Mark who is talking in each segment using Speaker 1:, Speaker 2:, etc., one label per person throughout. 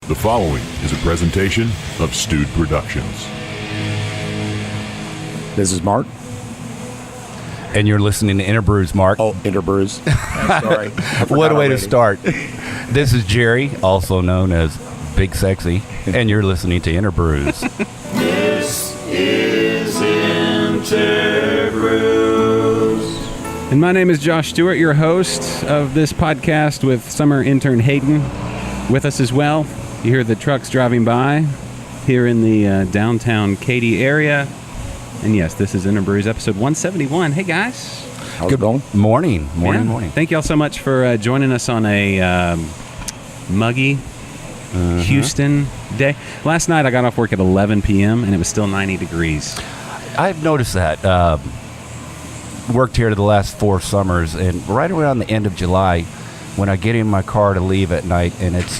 Speaker 1: The following is a presentation of Stewed Productions.
Speaker 2: This is Mark.
Speaker 3: And you're listening to InterBrews, Mark.
Speaker 2: Oh, InterBrews. Sorry.
Speaker 3: What a way to start. This is Jerry, also known as Big Sexy, and you're listening to InterBrews.
Speaker 4: This is InterBrews.
Speaker 5: And my name is Josh Stewart, your host of this podcast with summer intern Haidyn with us as well. You hear the trucks driving by here in the downtown Katy area. And yes, this is InterBrews episode 171. Hey, guys.
Speaker 2: How's it going?
Speaker 3: Morning.
Speaker 5: Morning. Thank you all so much for joining us on a muggy Houston day. Last night I got off work at 11 p.m. and it was still 90 degrees.
Speaker 3: I've noticed that. Worked here the last 4 summers, and right around the end of July, when I get in my car to leave at night, and it's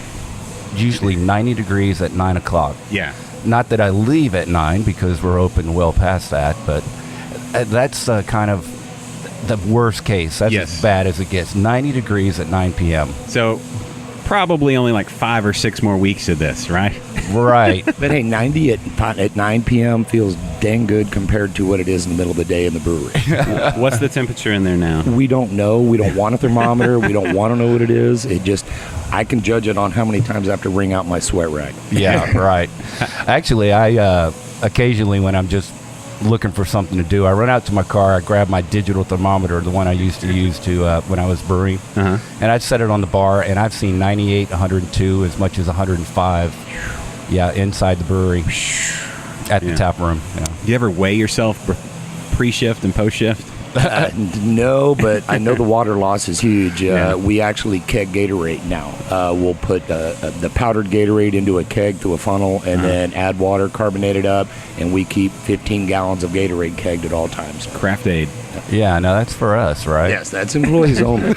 Speaker 3: usually 90 degrees at 9 o'clock.
Speaker 5: Yeah.
Speaker 3: Not that I leave at 9 because we're open well past that, but that's kind of the worst case. That's as bad as it gets. 90 degrees at 9 p.m.
Speaker 5: So probably only like 5 or 6 more weeks of this, right?
Speaker 3: Right.
Speaker 2: But hey, 90 at 9 p.m. feels dang good compared to what it is in the middle of the day in the brewery.
Speaker 5: What's the temperature in there now?
Speaker 2: We don't know. We don't want a thermometer. We don't want to know what it is. I can judge it on how many times I have to wring out my sweat rag.
Speaker 3: Yeah, right. Actually, I occasionally, when I'm just looking for something to do, I run out to my car, I grab my digital thermometer, the one I used to use when I was brewing, and I'd set it on the bar, and I've seen 98, 102, as much as 105, inside the brewery at the tap room. Yeah.
Speaker 5: Do you ever weigh yourself pre-shift and post-shift?
Speaker 2: No, but I know the water loss is huge. We actually keg Gatorade now. We'll put the powdered Gatorade into a keg through a funnel and then add water, carbonate it up, and we keep 15 gallons of Gatorade kegged at all times.
Speaker 5: Craft Aid.
Speaker 3: Yeah, no, that's for us, right?
Speaker 2: Yes, that's employees only.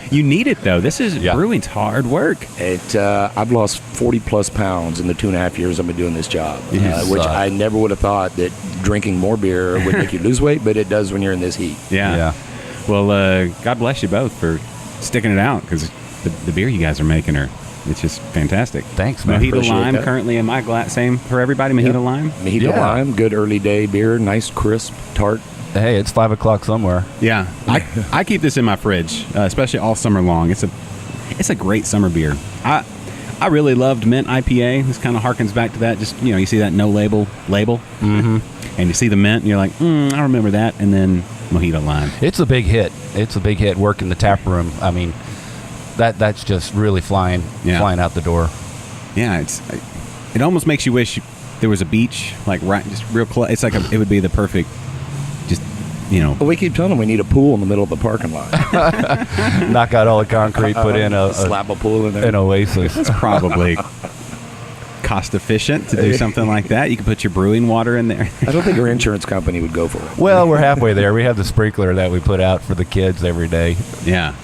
Speaker 5: You need it, though. This is brewing's hard work.
Speaker 2: I've lost 40-plus pounds in the 2.5 years I've been doing this job, which I never would have thought that drinking more beer would make you lose weight, but it does when you're in this heat.
Speaker 5: Yeah. Well, God bless you both for sticking it out, because the beer you guys are making it's just fantastic.
Speaker 3: Thanks, man.
Speaker 5: Mojito Lime currently in my glass. Same for everybody, Mojito Lime?
Speaker 2: Mojito Lime, good early day beer, nice, crisp, tart.
Speaker 3: Hey, it's 5 o'clock somewhere.
Speaker 5: Yeah. I keep this in my fridge, especially all summer long. It's a great summer beer. I really loved mint IPA. This kind of harkens back to that. Just, you see that No Label label. Mm-hmm. And you see the mint, and you're like, I remember that. And then Mojito Lime.
Speaker 3: It's a big hit. It's a big hit working the tap room. I mean, that's just really flying out the door. Yeah,
Speaker 5: it almost makes you wish there was a beach, like right, just real close. It's like it would be the perfect, just,
Speaker 2: Well, we keep telling them we need a pool in the middle of the parking lot.
Speaker 3: Knock out all the concrete, put in
Speaker 2: slap a pool in there.
Speaker 3: An oasis.
Speaker 5: It's probably cost efficient to do something like that. You can put your brewing water in there.
Speaker 2: I don't think our insurance company would go for it.
Speaker 3: Well, we're halfway there. We have the sprinkler that we put out for the kids every day.
Speaker 5: Yeah.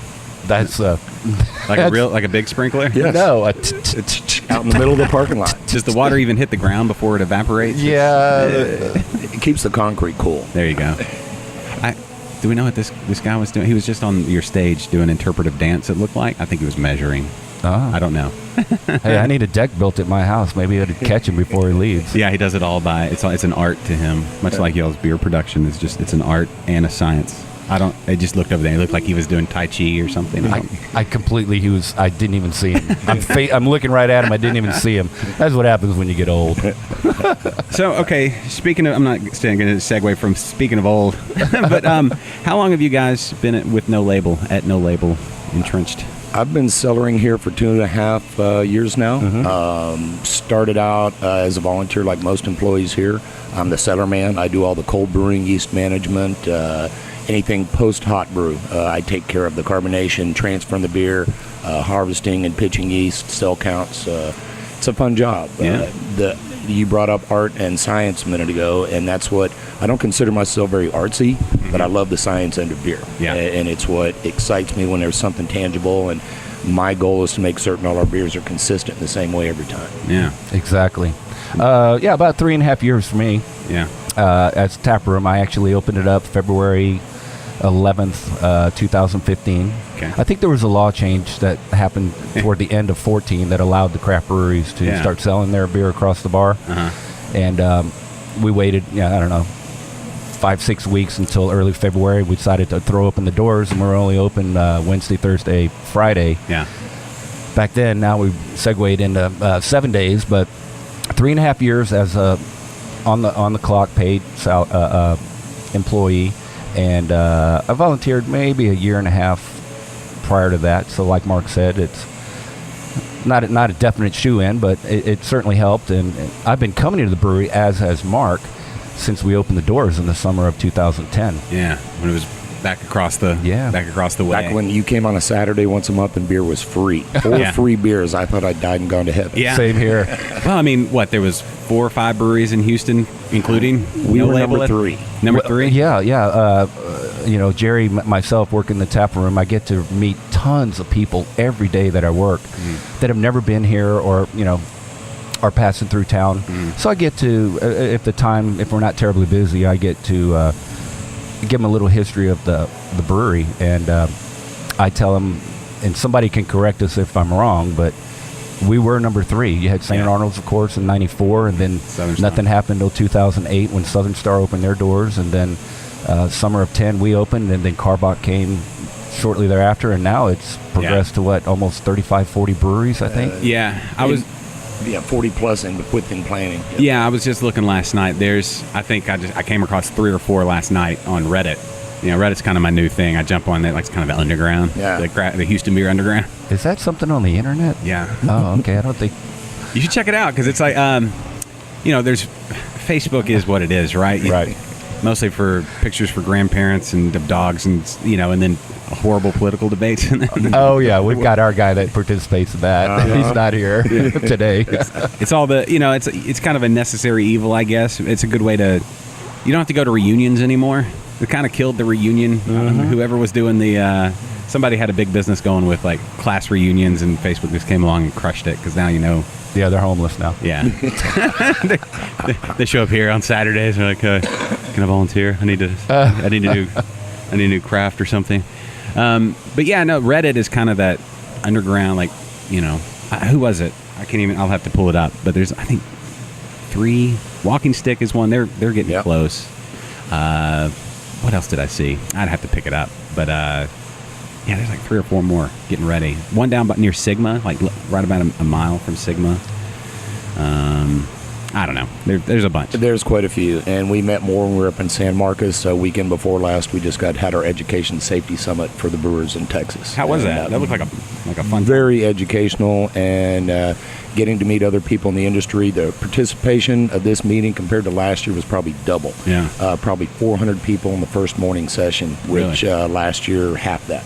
Speaker 3: That's
Speaker 5: like a big sprinkler?
Speaker 2: Yes.
Speaker 3: No,
Speaker 2: out in the middle of the parking lot.
Speaker 5: Does the water even hit the ground before it evaporates?
Speaker 3: Yeah.
Speaker 2: It keeps the concrete cool.
Speaker 5: There you go. Do we know what this guy was doing? He was just on your stage doing interpretive dance, it looked like. I think he was measuring. I don't know.
Speaker 3: Hey, I need a deck built at my house. Maybe I'd catch him before he leaves.
Speaker 5: Yeah, he does it all by, it's an art to him. Much like y'all's beer production, it's an art and a science. I just looked over there. He looked like he was doing Tai Chi or something.
Speaker 3: I didn't even see him. I'm looking right at him. I didn't even see him. That's what happens when you get old.
Speaker 5: So, okay, speaking of, I'm not going to segue from speaking of old, but how long have you guys been with No Label, entrenched?
Speaker 2: I've been cellaring here for 2.5 years now.
Speaker 3: Mm-hmm.
Speaker 2: Started out as a volunteer like most employees here. I'm the cellar man. I do all the cold brewing, yeast management, anything post-hot brew. I take care of the carbonation, transferring the beer, harvesting and pitching yeast, cell counts. It's a fun job.
Speaker 5: Yeah.
Speaker 2: You brought up art and science a minute ago, and that's what I don't consider myself very artsy, but I love the science end of beer.
Speaker 5: Yeah.
Speaker 2: And it's what excites me when there's something tangible, and my goal is to make certain all our beers are consistent in the same way every time.
Speaker 5: Yeah,
Speaker 3: exactly. About 3.5 years for me.
Speaker 5: Yeah.
Speaker 3: As a tap room, I actually opened it up February 11th, 2015.
Speaker 5: Okay.
Speaker 3: I think there was a law change that happened toward the end of 14 that allowed the craft breweries to start selling their beer across the bar. And we waited, I don't know, 5-6 weeks until early February. We decided to throw open the doors, and we're only open Wednesday, Thursday, Friday.
Speaker 5: Yeah.
Speaker 3: Back then, now we've segued into 7 days, but 3.5 years as a on the clock paid employee, and I volunteered maybe a year and a half prior to that. So, like Mark said, it's not a definite shoe-in, but it certainly helped. And I've been coming to the brewery, as has Mark, since we opened the doors in the summer of 2010.
Speaker 5: Yeah, when it was back across the way.
Speaker 2: Back when you came on a Saturday once a month and beer was free. 4 free beers. I thought I'd died and gone to heaven.
Speaker 5: Yeah.
Speaker 3: Same here.
Speaker 5: Well, I mean, there was 4 or 5 breweries in Houston, including
Speaker 2: We were
Speaker 5: Label
Speaker 2: number 3.
Speaker 5: Number 3?
Speaker 3: Yeah. Jerry, myself, work in the tap room. I get to meet tons of people every day that I work that have never been here or, are passing through town. So I get to, if we're not terribly busy, I get to give them a little history of the brewery. And I tell them, and somebody can correct us if I'm wrong, but we were number 3. You had St. Arnold's, of course, in 94, and then nothing happened until 2008 when Southern Star opened their doors, and then summer of 10 we opened, and then Carbach came shortly thereafter, and now it's progressed to almost 35, 40 breweries, I think.
Speaker 5: I was...
Speaker 2: 40 plus within planning.
Speaker 5: Yeah, I was just looking last night. I came across 3 or 4 last night on Reddit. Reddit's kind of my new thing. I jump on that, it's kind of the underground.
Speaker 2: Yeah.
Speaker 5: The Houston Beer Underground.
Speaker 3: Is that something on the internet?
Speaker 5: Yeah.
Speaker 3: Oh, okay. I don't think...
Speaker 5: You should check it out, because it's like, there's... Facebook is what it is, right?
Speaker 3: Right.
Speaker 5: Mostly for pictures for grandparents and of dogs and, and then horrible political debates.
Speaker 3: Oh, yeah. We've got our guy that participates in that. He's not here today.
Speaker 5: It's all the, it's kind of a necessary evil, I guess. It's a good way to... You don't have to go to reunions anymore. It kind of killed the reunion. Whoever was doing the... somebody had a big business going with, class reunions, and Facebook just came along and crushed it, because now
Speaker 3: Yeah, they're homeless now.
Speaker 5: Yeah. they show up here on Saturdays and they're like, can I volunteer? I need to do craft or something. But yeah, no, Reddit is kind of that underground, who was it? I'll have to pull it up, but there's, I think, 3. Walking Stick is one. They're getting close. What else did I see? I'd have to pick it up, but there's 3 or 4 more getting ready. One down near Sigma, right about a mile from Sigma. I don't know. There's a bunch.
Speaker 2: There's quite a few, and we met more when we were up in San Marcos. Weekend before last, we just had our education safety summit for the brewers in Texas.
Speaker 5: How was that? That looked like a fun.
Speaker 2: Very educational, and getting to meet other people in the industry. The participation of this meeting compared to last year was probably double.
Speaker 5: Yeah.
Speaker 2: Probably 400 people in the first morning session, which last year half that.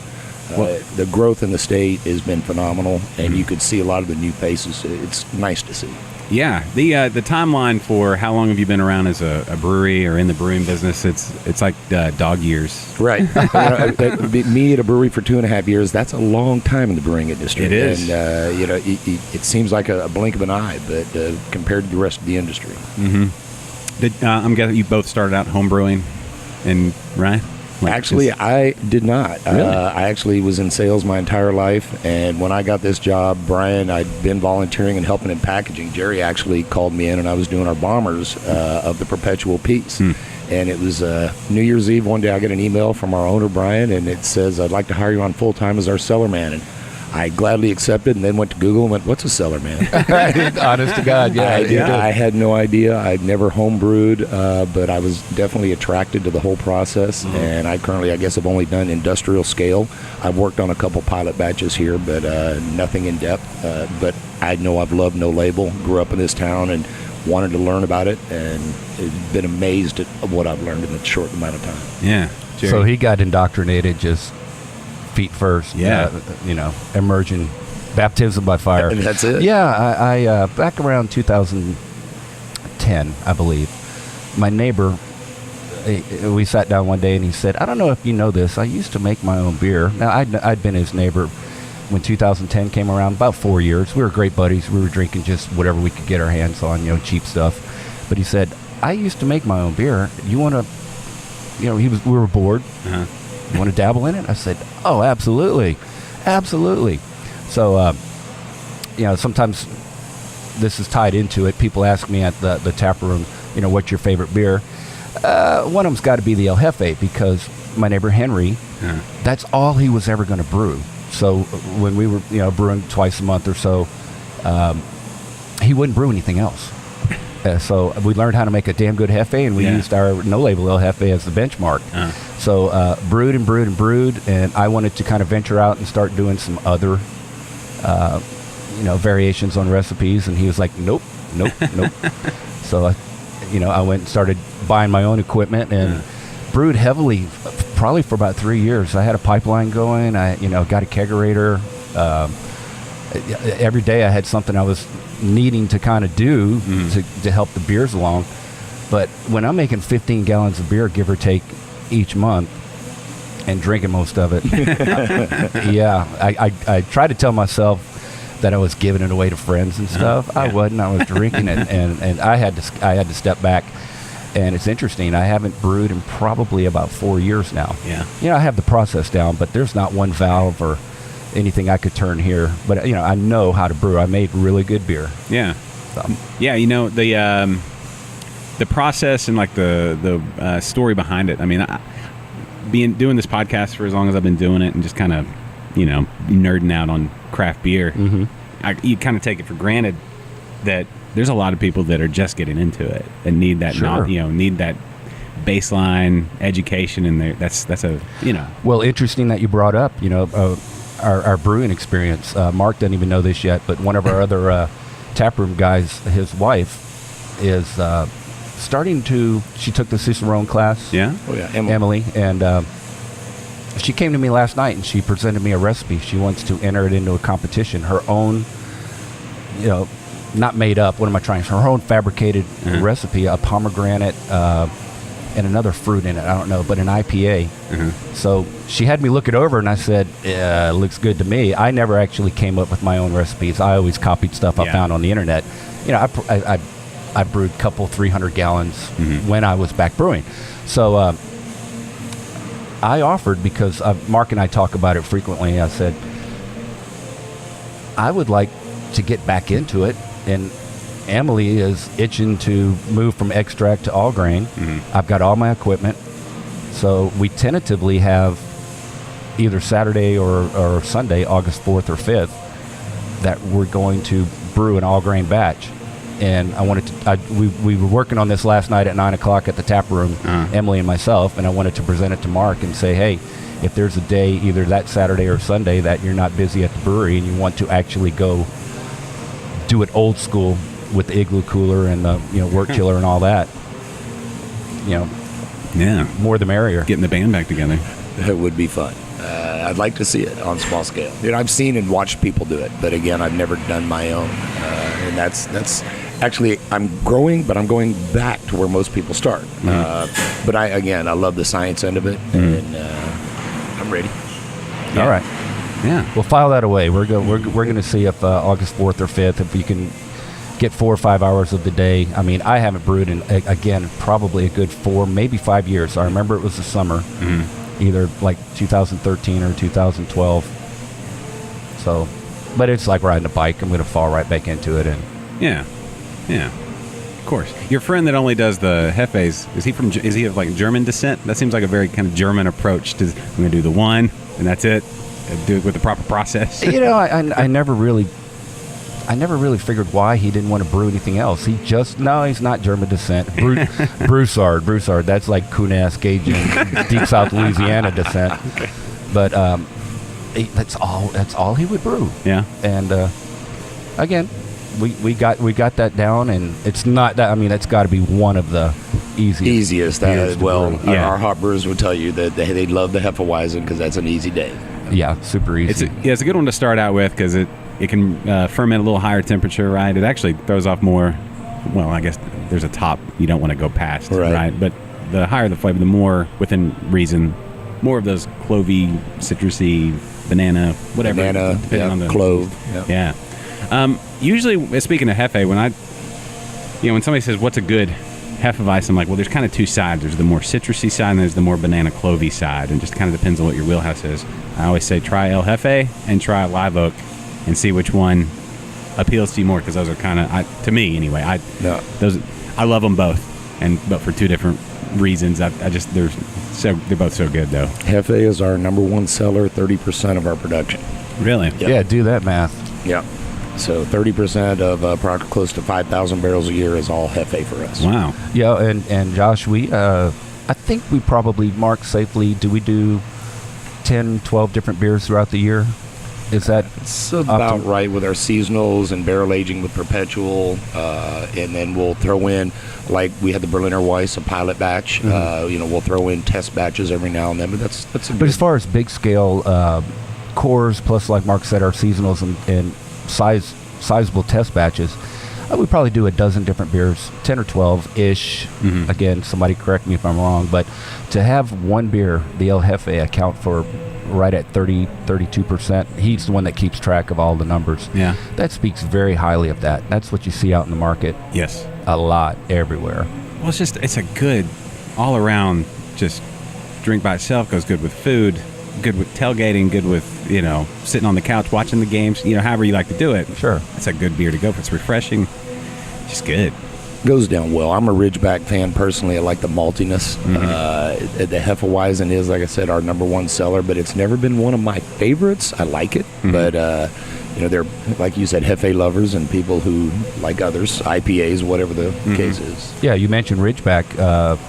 Speaker 2: The growth in the state has been phenomenal, and you could see a lot of the new faces. It's nice to see.
Speaker 5: Yeah, the timeline for how long have you been around as a brewery or in the brewing business? It's like dog years.
Speaker 2: Right. Me at a brewery for 2.5 years. That's a long time in the brewing industry.
Speaker 5: It is.
Speaker 2: And it seems like a blink of an eye, but compared to the rest of the industry.
Speaker 5: Mm-hmm. I'm guessing you both started out home brewing, right?
Speaker 2: Actually, I did not.
Speaker 5: Really?
Speaker 2: I actually was in sales my entire life, and when I got this job, Brian, I'd been volunteering and helping in packaging. Jerry actually called me in, and I was doing our bombers of the Perpetual Peace. And it was New Year's Eve. One day I get an email from our owner, Brian, and it says, I'd like to hire you on full-time as our cellar man. And I gladly accepted, and then went to Google and went, what's a cellar man?
Speaker 3: Honest to God, yeah.
Speaker 2: I had no idea. I'd never home brewed, but I was definitely attracted to the whole process. And I currently, I guess, have only done industrial scale. I've worked on a couple pilot batches here, but nothing in depth. But I know I've loved No Label, grew up in this town, and wanted to learn about it, and been amazed at what I've learned in a short amount of time.
Speaker 5: Yeah. Jerry.
Speaker 3: So he got indoctrinated just feet first.
Speaker 5: Yeah.
Speaker 3: Immersion, baptism by fire.
Speaker 2: And that's it.
Speaker 3: Yeah, I back around 2010, I believe, my neighbor, we sat down one day and he said, I don't know if you know this, I used to make my own beer. Now, I'd been his neighbor when 2010 came around, about 4 years. We were great buddies. We were drinking just whatever we could get our hands on, cheap stuff. But he said, I used to make my own beer. You want to, we were bored. You want to dabble in it? I said, oh, absolutely. Absolutely. So, sometimes this is tied into it. People ask me at the tap room, what's your favorite beer? One of them's got to be the El Jefe, because my neighbor Henry, that's all he was ever going to brew. So when we were, brewing twice a month or so, he wouldn't brew anything else. So we learned how to make a damn good Jefe, and we used our No Label El Jefe as the benchmark. So brewed and brewed and brewed, and I wanted to kind of venture out and start doing some other, variations on recipes, and he was like, nope. So, I went and started buying my own equipment and brewed heavily, probably for about 3 years. I had a pipeline going. I, got a kegerator. Every day I had something I was needing to kind of do to help the beers along. But when I'm making 15 gallons of beer, give or take, each month, and drinking most of it, I try to tell myself that I was giving it away to friends and stuff. I wasn't. I was drinking it, and I had to step back. And it's interesting. I haven't brewed in probably about 4 years now. I have the process down, but there's not one valve or anything I could turn here. But I know how to brew. I made really good beer.
Speaker 5: The process and like the story behind it. I mean, doing this podcast for as long as I've been doing it, and just kind of nerding out on craft beer. You kind of take it for granted that there's a lot of people that are just getting into it and need that need that baseline education in there. That's a
Speaker 3: Well, interesting that you brought up our brewing experience. Mark doesn't even know this yet, but one of our other taproom guys, his wife is she took the Cicerone class. Emily, and she came to me last night and she presented me a recipe. She wants to enter it into a competition, her own, not made up, what am I trying? Her own fabricated recipe, a pomegranate and another fruit in it, I don't know, but an IPA. So she had me look it over, and I said, it looks good to me. I never actually came up with my own recipes. I always copied stuff I found on the internet. I brewed a couple 300 gallons when I was back brewing. So I offered, because Mark and I talk about it frequently, I said, I would like to get back into it, and Emily is itching to move from extract to all grain. I've got all my equipment, so we tentatively have either Saturday or Sunday, August 4th or 5th, that we're going to brew an all grain batch. And I wanted to. We were working on this last night at 9 o'clock at the tap room, Emily and myself, and I wanted to present it to Mark and say, hey, if there's a day, either that Saturday or Sunday, that you're not busy at the brewery and you want to actually go do it old school with the igloo cooler and the work chiller and all that, more the merrier.
Speaker 5: Getting the band back together.
Speaker 2: It would be fun. I'd like to see it on small scale. I've seen and watched people do it, but again, I've never done my own, and that's actually, I'm growing, but I'm going back to where most people start. But I love the science end of it, and I'm ready.
Speaker 3: All right.
Speaker 5: Yeah.
Speaker 3: We'll file that away. We're going to see if August 4th or 5th, if you can get 4 or 5 hours of the day. I mean, I haven't brewed in, again, probably a good 4, maybe 5 years. I remember it was the summer, either like 2013 or 2012. So, but it's like riding a bike. I'm going to fall right back into it. And
Speaker 5: yeah. Of course. Your friend that only does the Hefes, is he of like German descent? That seems like a very kind of German approach to, I'm going to do the one, and that's it. Do it with the proper process.
Speaker 3: I never really figured why he didn't want to brew anything else. He's not German descent. Broussard. That's like Kunas, Cajun, deep South Louisiana descent. Okay. But that's all he would brew. Yeah. And again, we got that down, and it's not that. I mean, it's got to be one of the easiest.
Speaker 2: That well. Our hop brewers would tell you that they love the Hefeweizen because that's an easy day.
Speaker 3: Yeah, super easy.
Speaker 5: It's a good one to start out with because it can ferment a little higher temperature, right? It actually throws off more. Well, I guess there's a top you don't want to go past, right? But the higher the flavor, the more, within reason, more of those clovey, citrusy, banana, whatever.
Speaker 2: Banana, on the clove.
Speaker 5: Yeah. Usually, speaking of Hefe, when somebody says, what's a good Hefeweizen, I'm like, well, there's kind of two sides. There's the more citrusy side and there's the more banana clovey side, and just kind of depends on what your wheelhouse is. I always say try El Jefe and try Live Oak and see which one appeals to you more, because those are kind of, to me anyway, I love them both, but for two different reasons. They're both so good though.
Speaker 2: Jefe is our number one seller, 30% of our production.
Speaker 5: Really?
Speaker 2: Yep.
Speaker 3: Yeah, do that math.
Speaker 2: Yeah. So 30% of product close to 5,000 barrels a year is all Jefe for us.
Speaker 5: Wow.
Speaker 3: Yeah, and Josh, I think we probably mark safely. Do we do 10, 12 different beers throughout the year? Is that
Speaker 2: it's about right with our seasonals and barrel aging with perpetual, and then we'll throw in, like we had the Berliner Weiss, a pilot batch. We'll throw in test batches every now and then, but that's a good.
Speaker 3: But as far as big scale cores, plus like Mark said, our seasonals and sizable test batches, we probably do a dozen different beers, 10 or 12 ish. Again, somebody correct me if I'm wrong, but to have one beer, the El Jefe, account for right at 32%. He's the one that keeps track of all the numbers.
Speaker 5: Yeah.
Speaker 3: That speaks very highly of that. That's what you see out in the market.
Speaker 5: Yes.
Speaker 3: A lot, everywhere.
Speaker 5: Well, it's a good all around just drink by itself, goes good with food, good with tailgating, good with, sitting on the couch watching the games, however you like to do it.
Speaker 3: Sure.
Speaker 5: It's a good beer to go for. It's refreshing. Just good.
Speaker 2: Goes down well. I'm a Ridgeback fan personally. I like the maltiness. The Hefeweizen is, like I said, our number one seller, but it's never been one of my favorites. I like it, but they're, like you said, Jefe lovers and people who like others, IPAs, whatever the case is.
Speaker 3: Yeah, you mentioned Ridgeback.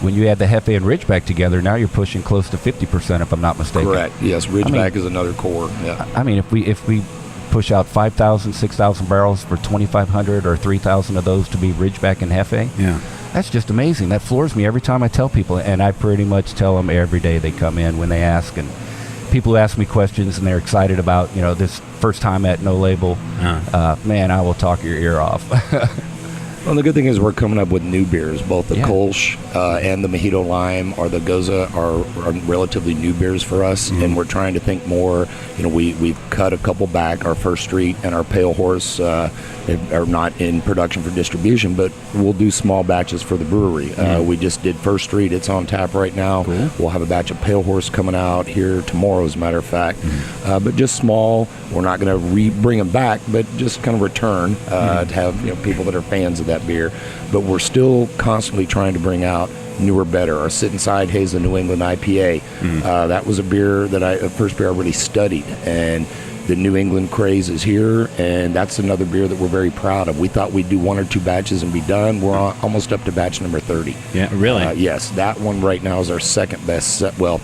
Speaker 3: When you add the Jefe and Ridgeback together, now you're pushing close to 50%, if I'm not mistaken.
Speaker 2: Correct. Yes, Ridgeback is another core. Yeah.
Speaker 3: I mean, if we push out 5,000, 6,000 barrels for 2,500 or 3,000 of those to be Ridgeback and Jefe, that's just amazing. That floors me every time I tell people, and I pretty much tell them every day they come in when they ask, and people ask me questions and they're excited about, this first time at No Label. Man, I will talk your ear off.
Speaker 2: Well, the good thing is we're coming up with new beers. Both the Kolsch and the Mojito Lime or the Gose are relatively new beers for us, and we're trying to think more. We've cut a couple back. Our First Street and our Pale Horse are not in production for distribution, but we'll do small batches for the brewery. We just did First Street. It's on tap right now. Cool. We'll have a batch of Pale Horse coming out here tomorrow, as a matter of fact. But just small. We're not going to bring them back, but just kind of return to have people that are fans of that beer. But we're still constantly trying to bring out newer, better. Our Sit Inside Haze, the New England IPA, that was a beer that first beer I really studied, and the New England craze is here, and that's another beer that we're very proud of. We thought we'd do one or two batches and be done. We're almost up to batch number 30.
Speaker 5: Yeah, really?
Speaker 2: Yes, that one right now is our second best set. Well,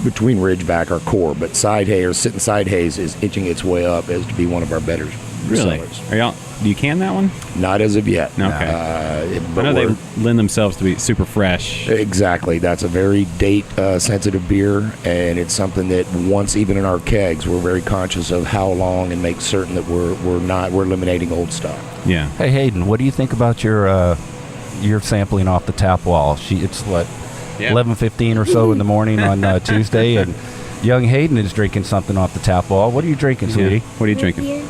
Speaker 2: between Ridgeback, our core, but Side Haze or Sit Inside Haze is inching its way up as to be one of our better
Speaker 5: Really?
Speaker 2: sellers.
Speaker 5: Do you can that one?
Speaker 2: Not as of yet.
Speaker 5: Okay.
Speaker 2: I
Speaker 5: know they lend themselves to be super fresh.
Speaker 2: Exactly. That's a very date-sensitive beer, and it's something that once, even in our kegs, we're very conscious of how long and make certain that we're eliminating old stock.
Speaker 5: Yeah.
Speaker 3: Hey, Haidyn, what do you think about your sampling off the tap wall? It's what, 11:15 or so in the morning on Tuesday, and young Haidyn is drinking something off the tap wall. What are you drinking, sweetie?
Speaker 5: What are you drinking?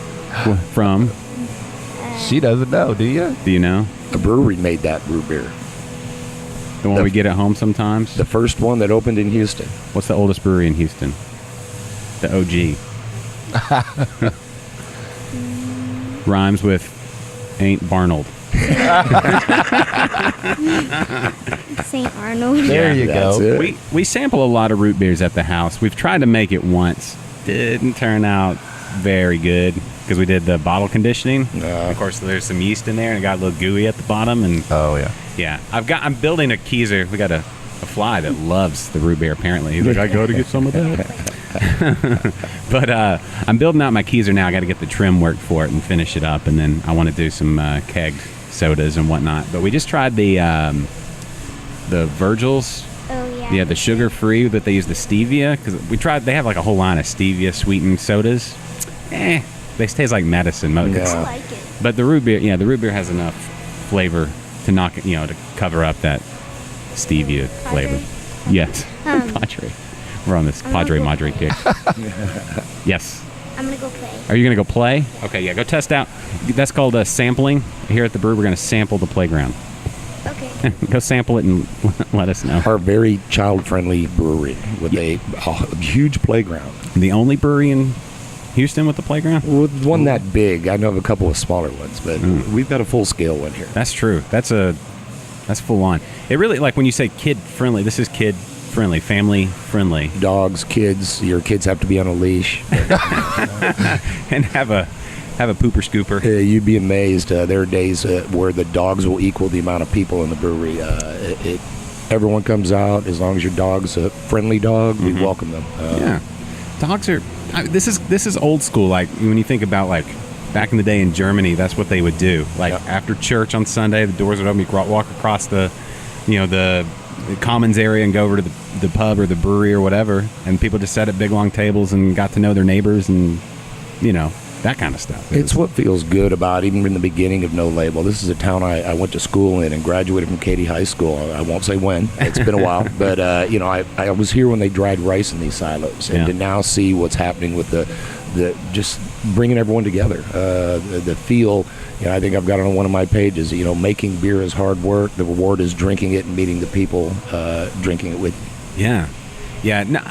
Speaker 5: From?
Speaker 3: She doesn't know, do you?
Speaker 5: Do you know?
Speaker 2: A brewery made that root beer.
Speaker 5: The one we get at home sometimes?
Speaker 2: The first one that opened in Houston.
Speaker 5: What's the oldest brewery in Houston? The OG. Rhymes with Ain't Barnold.
Speaker 6: St. Arnold.
Speaker 3: There you go.
Speaker 2: It.
Speaker 5: We sample a lot of root beers at the house. We've tried to make it once. Didn't turn out very good because we did the bottle conditioning. Of course, there's some yeast in there and it got a little gooey at the bottom. And yeah. I'm building a Keyser. We got a fly that loves the root beer. Apparently, he's like, I go to get some of that. But I'm building out my Keyser now. I got to get the trim work for it and finish it up, and then I want to do some keg sodas and whatnot. But we just tried the Virgil's.
Speaker 6: Oh, yeah.
Speaker 5: Yeah, the sugar-free that they use the stevia, because we tried. They have like a whole line of stevia-sweetened sodas. They taste like medicine.
Speaker 6: I like it.
Speaker 5: But the root beer has enough flavor to knock it, to cover up that stevia flavor. Yes, Padre. We're on this Padre Madre kick. Yes.
Speaker 6: I'm gonna go play.
Speaker 5: Are you gonna go play? Yeah. Okay, yeah, go test out. That's called sampling. Here at the brewery, we're gonna sample the playground.
Speaker 6: Okay.
Speaker 5: Go sample it and let us know.
Speaker 2: Our very child-friendly brewery with a huge playground.
Speaker 5: The only brewery in Houston with the playground?
Speaker 2: With one that big. I know of a couple of smaller ones, but we've got a full-scale one here.
Speaker 5: That's true. That's full on. It really, like when you say kid-friendly, this is kid-friendly, family-friendly.
Speaker 2: Dogs, kids. Your kids have to be on a leash.
Speaker 5: And have a pooper scooper.
Speaker 2: You'd be amazed. There are days where the dogs will equal the amount of people in the brewery. Everyone comes out. As long as your dog's a friendly dog, we welcome them.
Speaker 5: Yeah. Dogs are... This is old school. Like, when you think about, like, back in the day in Germany, that's what they would do. Like, after church on Sunday, the doors would open. You could walk across the commons area and go over to the pub or the brewery or whatever, and people just sat at big long tables and got to know their neighbors and, that kind of stuff.
Speaker 2: It's what feels good about even in the beginning of No Label. This is a town I went to school in and graduated from Katy High School. I won't say when. It's been a while. But, I was here when they dried rice in these silos. And to now see what's happening with the just bringing everyone together. The feel, I think I've got it on one of my pages, making beer is hard work. The reward is drinking it and meeting the people drinking it with you.
Speaker 5: Yeah. Yeah. No,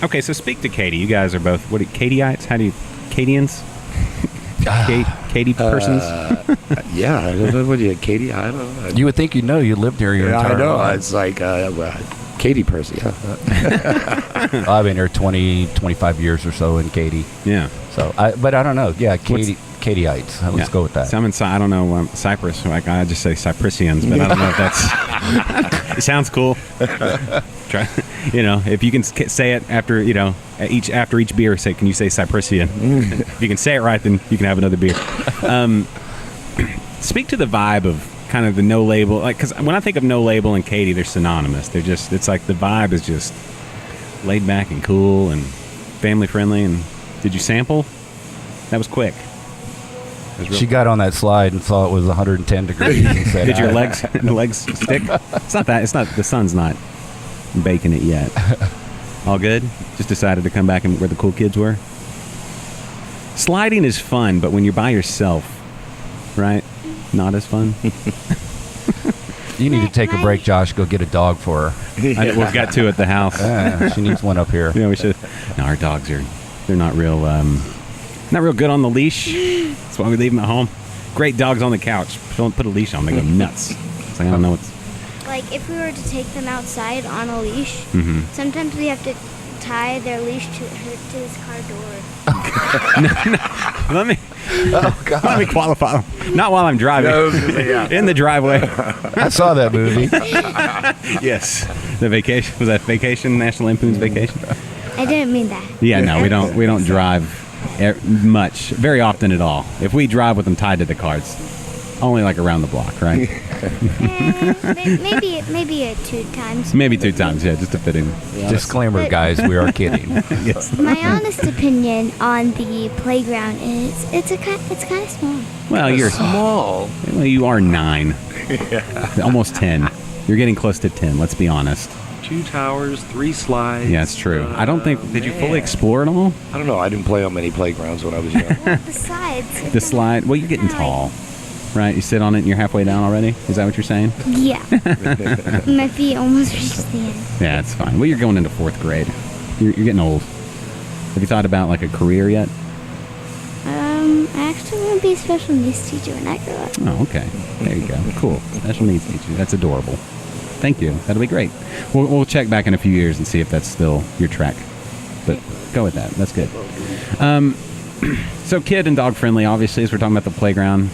Speaker 5: okay, so speak to Katy. You guys are both, Katyites? How do you, Katians? Katy persons?
Speaker 2: Yeah, I don't know what you, Katy. I don't know.
Speaker 3: You would think you lived here your entire
Speaker 2: I know.
Speaker 3: life.
Speaker 2: It's like Katy person. Yeah.
Speaker 3: I've been here 20, 25 years or so in Katy.
Speaker 5: Yeah.
Speaker 3: So, but I don't know. Yeah, Katyites. Let's go with that.
Speaker 5: I don't know, Cyprus. Like, I just say Cyprissians, but I don't know if that's... It sounds cool. Try, if you can say it after, after each beer, can you say Cyprissian? If you can say it right, then you can have another beer. Speak to the vibe of kind of the No Label, because when I think of No Label and Katy, they're synonymous. It's like the vibe is just laid back and cool and family friendly. And did you sample? That was quick.
Speaker 3: She got on that slide and saw it was 110 degrees. And said,
Speaker 5: did your legs stick? It's not that. It's not. The sun's not baking it yet. All good? Just decided to come back and where the cool kids were? Sliding is fun, but when you're by yourself, right? Not as fun.
Speaker 3: You need to take a break, Josh. Go get a dog for her.
Speaker 5: We've got two at the house.
Speaker 3: Yeah, she needs one up here.
Speaker 5: Yeah, we should. No, our dogs they're not real good on the leash. That's why we leave them at home. Great dogs on the couch. Don't put a leash on. They go nuts. It's like, I don't know what's...
Speaker 6: Like, if we were to take them outside on a leash, sometimes we have to tie their leash to his car door.
Speaker 5: Let me qualify. Not while I'm driving. In the driveway.
Speaker 3: I saw that movie.
Speaker 5: Yes. The vacation. Was that Vacation? National Lampoon's Vacation?
Speaker 6: I didn't mean that.
Speaker 5: Yeah, no, we don't drive much, very often at all. If we drive with them tied to the car, it's only like around the block, right?
Speaker 6: Maybe 2 times.
Speaker 5: Maybe 2 times, yeah, just to fit in.
Speaker 3: Disclaimer, guys, we are kidding.
Speaker 5: Yes.
Speaker 6: My honest opinion on the playground is it's kind of small.
Speaker 5: Well, you're
Speaker 3: small.
Speaker 5: Well, you are 9. Almost 10. You're getting close to 10, let's be honest.
Speaker 2: 2 towers, 3 slides.
Speaker 5: Yeah, it's true. I don't think... Did you fully explore it all?
Speaker 2: I don't know. I didn't play on many playgrounds when I was young.
Speaker 6: Well, the sides.
Speaker 5: The slide... Well, you're getting tall, right? You sit on it and you're halfway down already? Is that what you're saying?
Speaker 6: Yeah. My feet almost reached the end.
Speaker 5: Yeah, it's fine. Well, you're going into 4th grade. You're getting old. Have you thought about, like, a career yet?
Speaker 6: I actually want to be a special needs teacher when I grow up.
Speaker 5: Oh, okay. There you go. Cool. Special needs teacher. That's adorable. Thank you. That'll be great. We'll check back in a few years and see if that's still your track. But go with that. That's good. So kid and dog friendly, obviously, as we're talking about the playground.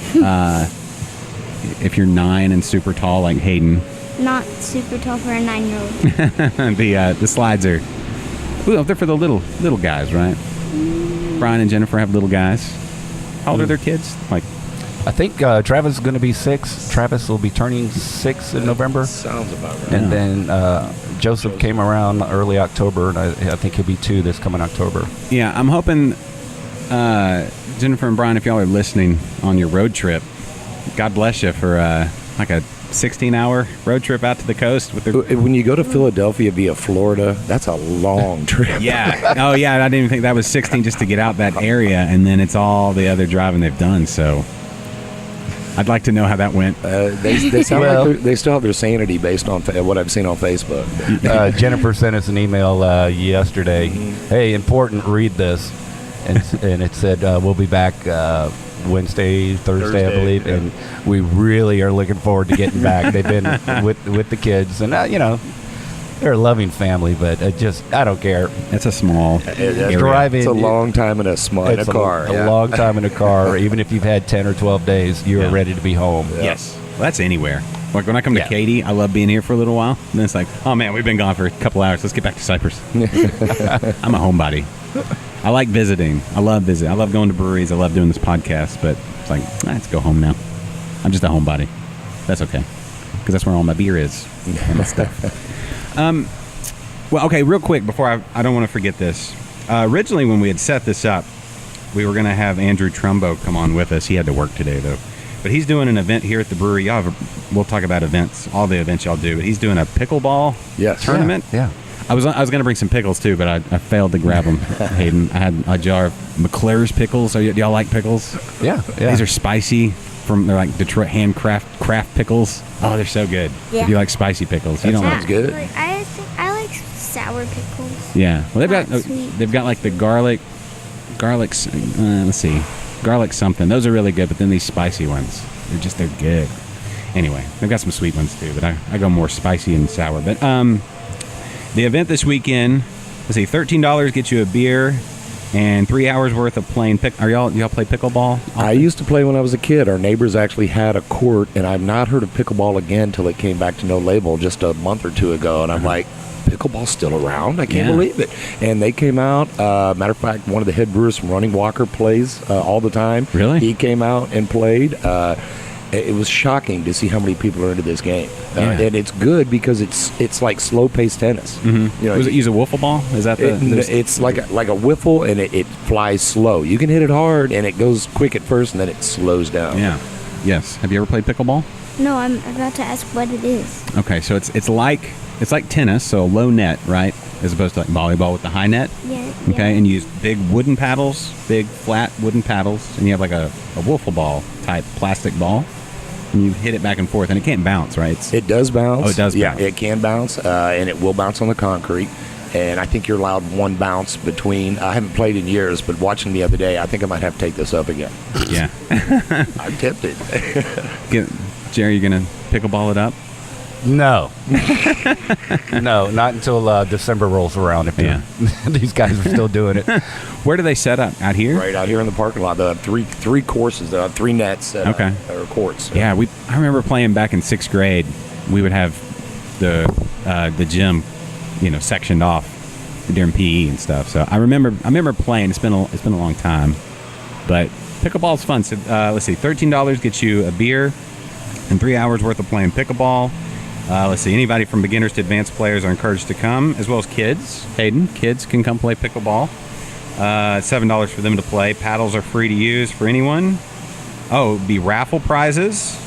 Speaker 5: If you're 9 and super tall like Haidyn.
Speaker 6: Not super tall for a 9-year-old.
Speaker 5: The slides are... Well, they're for the little guys, right? Brian and Jennifer have little guys. How old are their kids? Like...
Speaker 3: I think Travis is going to be 6. Travis will be turning 6 in November.
Speaker 2: Sounds about right.
Speaker 3: And then Joseph came around early October, and I think he'll be 2 this coming October.
Speaker 5: Yeah, I'm hoping, Jennifer and Brian, if y'all are listening on your road trip, God bless you for like a 16-hour road trip out to the coast.
Speaker 2: When you go to Philadelphia via Florida, that's a long trip.
Speaker 5: Yeah. Oh, yeah, I didn't even think that was 16 just to get out that area, and then it's all the other driving they've done, so... I'd like to know how that went.
Speaker 2: They sound like they still have their sanity based on what I've seen on Facebook.
Speaker 3: Jennifer sent us an email yesterday. Hey, important, read this. And it said, we'll be back Wednesday, Thursday, I believe.
Speaker 2: Yeah.
Speaker 3: And we really are looking forward to getting back. They've been with the kids. And, they're a loving family, but I don't care.
Speaker 5: It's a small area.
Speaker 3: Driving.
Speaker 2: It's a long time in a car.
Speaker 3: A long time in a car. Even if you've had 10 or 12 days, you are ready to be home.
Speaker 2: Yeah.
Speaker 5: Yes. Well, that's anywhere. Like when I come to Katy, I love being here for a little while. And then it's like, oh man, we've been gone for a couple hours. Let's get back to Cypress. I'm a homebody. I like visiting. I love visiting. I love going to breweries. I love doing this podcast. But it's like, let's go home now. I'm just a homebody. That's okay. Because that's where all my beer is. And that stuff. Well, okay, real quick before I don't want to forget this. Originally, when we had set this up, we were going to have Andrew Trumbo come on with us. He had to work today, though. But he's doing an event here at the brewery. We'll talk about events, all the events y'all do. But he's doing a pickleball tournament.
Speaker 3: Yeah.
Speaker 5: I was going to bring some pickles, too, but I failed to grab them, Haidyn. I had a jar of McClure's pickles. Do y'all like pickles?
Speaker 3: Yeah.
Speaker 5: These are spicy. They're like Detroit craft pickles. Oh, they're so good.
Speaker 6: Yeah.
Speaker 5: If you like spicy pickles, you don't
Speaker 2: sounds
Speaker 5: like.
Speaker 2: good.
Speaker 6: I like sour pickles.
Speaker 5: Yeah. Well,
Speaker 6: Not sweet.
Speaker 5: they've got like the garlic. Let's see, garlic something. Those are really good. But then these spicy ones, they're good. Anyway, they've got some sweet ones too. But I go more spicy and sour. But the event this weekend. Let's see, $13 gets you a beer. And 3 hours worth of playing y'all play pickleball?
Speaker 2: I used to play when I was a kid. Our neighbors actually had a court, and I've not heard of pickleball again till it came back to No Label just a month or two ago. And I'm like, pickleball's still around? I can't believe it. And they came out. Matter of fact, one of the head brewers from Running Walker plays all the time.
Speaker 5: Really?
Speaker 2: He came out and played. It was shocking to see how many people are into this game, and it's good because it's like slow-paced tennis.
Speaker 5: Mm-hmm.
Speaker 2: Was
Speaker 5: it use a wiffle ball? Is that
Speaker 2: it's like a wiffle, and it flies slow. You can hit it hard, and it goes quick at first, and then it slows down.
Speaker 5: Yeah. Yes. Have you ever played pickleball?
Speaker 6: No, I'm about to ask what it is.
Speaker 5: Okay, so it's like tennis, so low net, right? As opposed to like volleyball with the high net.
Speaker 6: Yeah.
Speaker 5: Okay, and you use big wooden paddles, big flat wooden paddles, and you have like a wiffle ball type plastic ball. And you hit it back and forth, and it can't bounce, right?
Speaker 2: It does bounce.
Speaker 5: Oh, it does bounce.
Speaker 2: Yeah, it can bounce, and it will bounce on the concrete. And I think you're allowed one bounce between. I haven't played in years, but watching the other day, I think I might have to take this up again.
Speaker 5: Yeah.
Speaker 2: I'm tempted.
Speaker 5: Jerry, you going to pickleball it up?
Speaker 3: No. No, not until December rolls around. These guys are still doing it.
Speaker 5: Where do they set up? Out here?
Speaker 2: Right out here in the parking lot. They have three courses, 3 nets, or courts.
Speaker 5: Yeah, I remember playing back in 6th grade. We would have the gym, sectioned off during PE and stuff. So I remember playing. It's been a long time, but pickleball's fun. So let's see, $13 gets you a beer and 3 hours worth of playing pickleball. Let's see, anybody from beginners to advanced players are encouraged to come, as well as kids. Haidyn, kids can come play pickleball. $7 for them to play. Paddles are free to use for anyone. Oh, it'd be raffle prizes.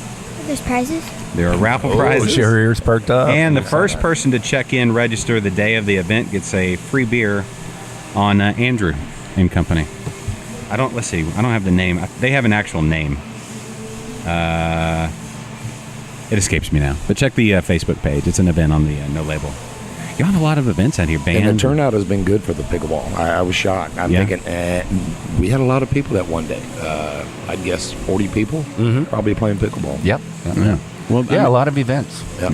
Speaker 6: There's prizes?
Speaker 5: There are raffle prizes.
Speaker 3: Your ears perked up.
Speaker 5: And the first person to check in, register the day of the event, gets a free beer on Andrew and Company. Let's see, I don't have the name. They have an actual name. It escapes me now. But check the Facebook page. It's an event on the No Label. You have a lot of events out here, band.
Speaker 2: And the turnout has been good for the pickleball. I was shocked. I'm thinking, we had a lot of people that one day. I'd guess 40 people probably playing pickleball.
Speaker 3: Yep.
Speaker 5: Yeah. Well,
Speaker 3: a lot of events.
Speaker 2: Yeah.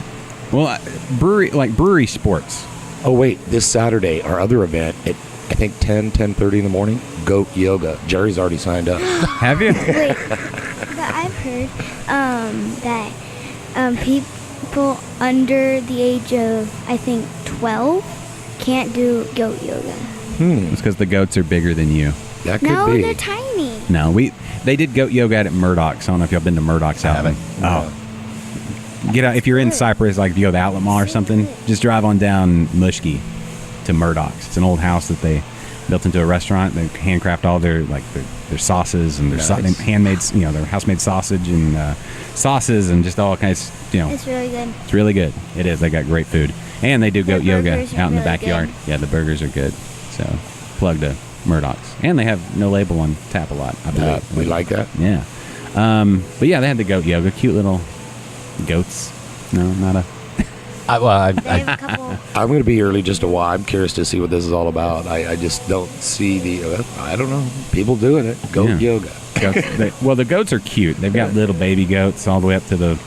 Speaker 5: Well, brewery sports.
Speaker 2: Oh, wait. This Saturday, our other event, at I think 10:30 in the morning, goat yoga. Jerry's already signed up.
Speaker 5: Have you?
Speaker 6: Wait, but I've heard that people under the age of, I think, 12 can't do goat yoga.
Speaker 5: It's because the goats are bigger than you.
Speaker 2: That could
Speaker 6: No,
Speaker 2: be.
Speaker 6: they're tiny.
Speaker 5: No, they did goat yoga at Murdoch's. I don't know if y'all been to Murdoch's Outlet. Get out if you're in Cypress, like if you go to the Outlet Mall or something. Just drive on down Mushkey to Murdoch's. It's an old house that they built into a restaurant. They handcraft all their sauces and their handmade, their house-made sausage and sauces and just all kinds.
Speaker 6: It's really good.
Speaker 5: It's really good. It is. They got great food, and they do goat yoga
Speaker 6: burgers are
Speaker 5: out in the
Speaker 6: really
Speaker 5: backyard.
Speaker 6: good.
Speaker 5: Yeah, the burgers are good. So plug to Murdoch's, and they have No Label on tap a lot. I believe
Speaker 2: We like that.
Speaker 5: Yeah. But yeah, they had the goat yoga. Cute little goats. No, not a...
Speaker 6: They have a couple.
Speaker 2: I'm going to be early just a while. I'm curious to see what this is all about. I just don't see I don't know, people doing it. Goat yoga.
Speaker 5: Goats, well, the goats are cute. They've got little baby goats all the way up to the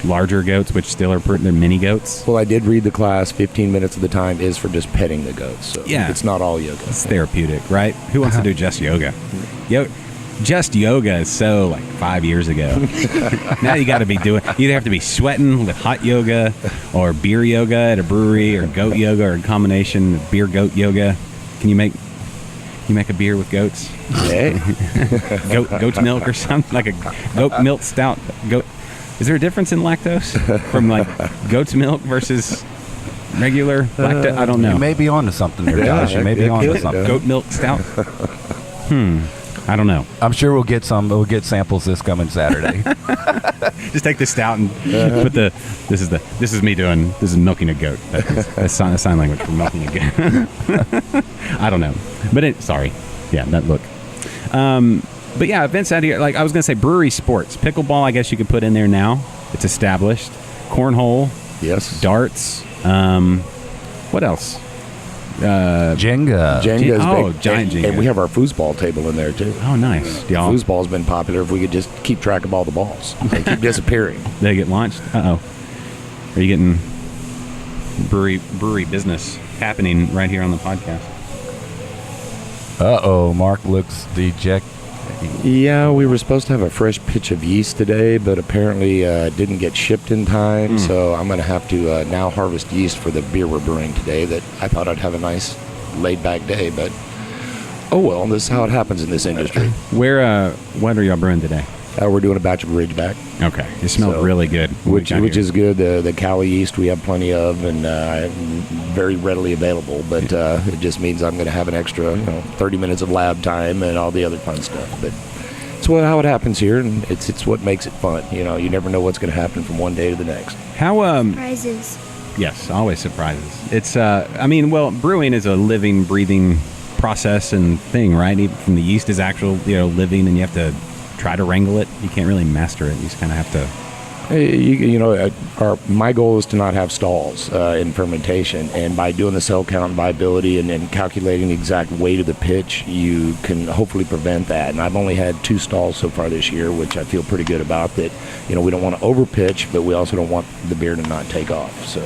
Speaker 5: larger goats, which still are they're mini goats.
Speaker 2: Well, I did read the class. 15 minutes of the time is for just petting the goats. So
Speaker 5: Yeah.
Speaker 2: it's not all yoga.
Speaker 5: It's therapeutic, right? Who wants to do just yoga? Just yoga is so like 5 years ago. Now you got to be doing, you either have to be sweating with hot yoga or beer yoga at a brewery or goat yoga or a combination of beer goat yoga. Can you make a beer with goats?
Speaker 2: Hey.
Speaker 5: Goat's milk or something, like a goat milk stout. Is there a difference in lactose from like goat's milk versus regular lactose? I don't know.
Speaker 3: You may be onto something there, Josh. You may be onto something.
Speaker 5: Goat milk stout. I don't know.
Speaker 3: I'm sure we'll get some. We'll get samples this coming Saturday.
Speaker 5: Just take the stout and put this is milking a goat. That's sign language for milking a goat. I don't know, but sorry, yeah, that look. But yeah, events out here. Like I was gonna say, brewery sports, pickleball. I guess you could put in there now. It's established. Cornhole.
Speaker 2: Yes.
Speaker 5: Darts. What else?
Speaker 3: Jenga.
Speaker 2: Jenga's big.
Speaker 5: Giant Jenga.
Speaker 2: And we have our foosball table in there, too.
Speaker 5: Oh, nice. Y'all,
Speaker 2: Foosball's been popular if we could just keep track of all the balls. They keep disappearing.
Speaker 5: they get launched? Uh-oh. Are you getting brewery business happening right here on the podcast?
Speaker 3: Uh-oh. Mark looks dejected.
Speaker 2: Yeah, we were supposed to have a fresh pitch of yeast today, but apparently didn't get shipped in time. So I'm going to have to now harvest yeast for the beer we're brewing today. That I thought I'd have a nice laid-back day, but oh well. This is how it happens in this industry.
Speaker 5: What are y'all brewing today?
Speaker 2: We're doing a batch of Ridgeback,
Speaker 5: Okay, it smelled really good.
Speaker 2: which is good. The Cali yeast we have plenty of and very readily available. But it just means I'm going to have an extra 30 minutes of lab time and all the other fun stuff. But it's how it happens here, and it's what makes it fun. You never know what's going to happen from one day to the next.
Speaker 5: How
Speaker 6: Prizes.
Speaker 5: Yes, always surprises. It's brewing is a living, breathing process and thing, right? Even the yeast is actual, living, and you have to try to wrangle it. You can't really master it. You just kind of have to. My goal is to not have stalls in fermentation, and by doing the cell count and viability and calculating the exact weight of the pitch, you can hopefully prevent that. And I've only had 2 stalls so far this year, which I feel pretty good about. That we don't want to over pitch, but we also don't want the beer to not take off. So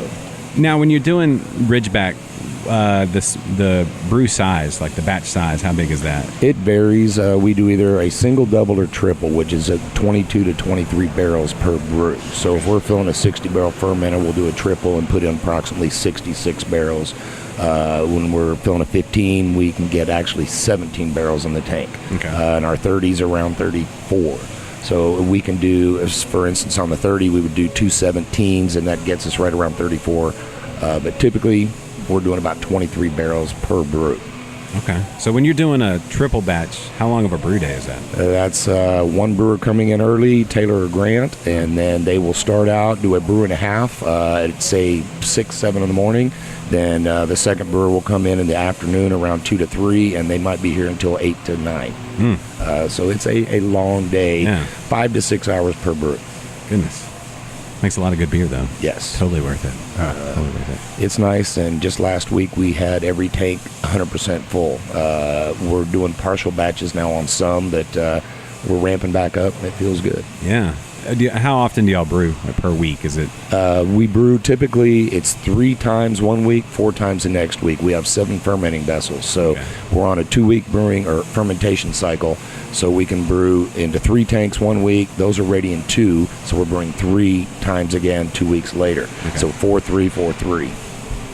Speaker 5: now, when you're doing Ridgeback, the brew size, like the batch size, how big is that?
Speaker 2: it varies. We do either a single, double, or triple, which is at 22 to 23 barrels per brew. So if we're filling a 60-barrel fermenter, we'll do a triple and put in approximately 66 barrels. When we're filling a 15, we can get actually 17 barrels in the tank.
Speaker 5: Okay.
Speaker 2: And our 30s around 34. So we can do, for instance, on the 30, we would do 2 17s, and that gets us right around 34. But typically, we're doing about 23 barrels per brew.
Speaker 5: Okay. So when you're doing a triple batch, how long of a brew day is that?
Speaker 2: That's one brewer coming in early, Taylor or Grant, and then they will start out, do a brew and a half at, say, 6, 7 in the morning. Then the second brewer will come in the afternoon around 2 to 3, and they might be here until 8 to 9. So it's a long day, 5 to 6 hours per brew.
Speaker 5: Goodness. Makes a lot of good beer, though.
Speaker 2: Yes.
Speaker 5: Totally worth it. Totally worth it.
Speaker 2: It's nice, and just last week we had every tank 100% full. We're doing partial batches now on some that we're ramping back up, and it feels good.
Speaker 5: Yeah. How often do y'all brew per week? Is it?
Speaker 2: We brew typically, it's 3 times one week, 4 times the next week. We have 7 fermenting vessels, so we're on a 2-week brewing or fermentation cycle. So we can brew into 3 tanks 1 week. Those are ready in 2, so we're brewing 3 times again 2 weeks later. Okay. So 4-3, 4-3.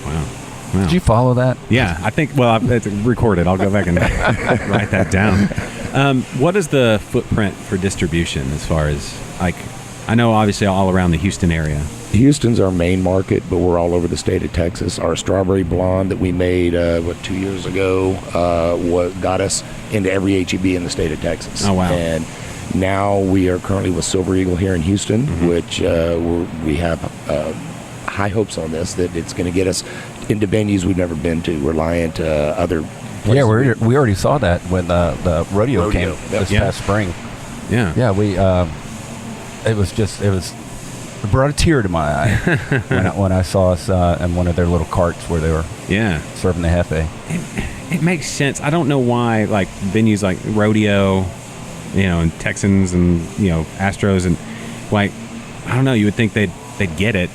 Speaker 5: Wow.
Speaker 3: Did you follow that?
Speaker 5: Yeah, I think. Well, it's recorded. I'll go back and write that down. What is the footprint for distribution as far as I know obviously all around the Houston area.
Speaker 2: Houston's our main market, but we're all over the state of Texas. Our strawberry blonde that we made 2 years ago got us into every HEB in the state of Texas.
Speaker 5: Oh wow!
Speaker 2: And now we are currently with Silver Eagle here in Houston, which we have high hopes on this, that it's going to get us into venues we've never been to, reliant other places.
Speaker 3: Yeah, we already saw that when the rodeo came this past spring.
Speaker 5: Yeah.
Speaker 3: Yeah, it brought a tear to my eye when I saw us in one of their little carts where they were serving the Hefe.
Speaker 5: It makes sense. I don't know why, like, venues like Rodeo, and Texans and, Astros, and, like, I don't know, you would think they'd get it,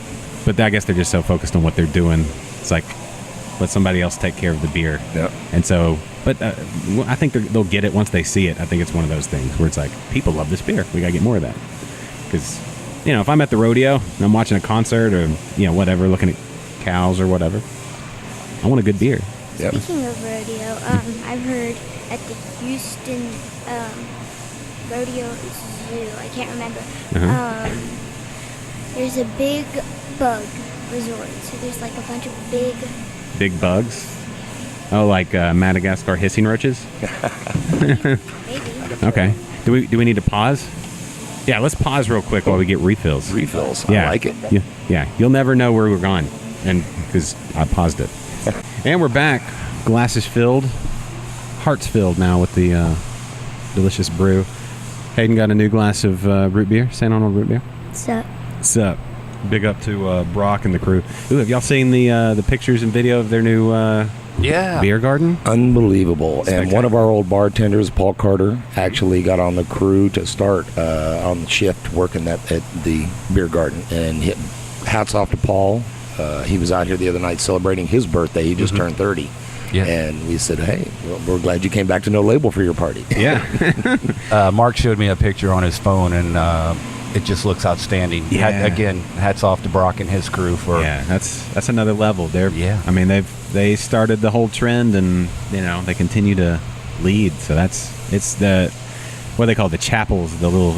Speaker 5: but I guess they're just so focused on what they're doing. It's like, let somebody else take care of the beer.
Speaker 2: Yep.
Speaker 5: And so, but I think they'll get it once they see it. I think it's one of those things where it's like, people love this beer. We got to get more of that. Because, if I'm at the rodeo and I'm watching a concert or, whatever, looking at cows or whatever, I want a good beer.
Speaker 2: Yep.
Speaker 6: Speaking of rodeo, I've heard at the Houston Rodeo Zoo, I can't remember, there's a big bug resort. So there's like a bunch of
Speaker 5: big bugs? Oh, like Madagascar hissing roaches?
Speaker 6: maybe.
Speaker 5: Okay. Do we need to pause? Yeah, let's pause real quick while we get refills.
Speaker 2: Refills.
Speaker 5: Yeah.
Speaker 2: I like it.
Speaker 5: Yeah. You'll never know where we're going, and because I paused it. And we're back. Glasses filled, hearts filled now with the delicious brew. Haidyn got a new glass of root beer, St. Arnold root beer.
Speaker 6: What's
Speaker 5: up? Big up to Brock and the crew. Ooh, have y'all seen the pictures and video of their new beer garden?
Speaker 2: Unbelievable. And one of our old bartenders, Paul Carter, actually got on the crew to start on the shift working at the beer garden. And hats off to Paul. He was out here the other night celebrating his birthday. He just turned 30.
Speaker 3: Yeah.
Speaker 2: And we said, hey, well, we're glad you came back to No Label for your party.
Speaker 5: Yeah.
Speaker 3: Mark showed me a picture on his phone, and it just looks outstanding.
Speaker 5: Yeah.
Speaker 3: Again, hats off to Brock and his crew for.
Speaker 5: Yeah, that's another level. I mean, they started the whole trend, and they continue to lead. So it's the what they call the chapels, the little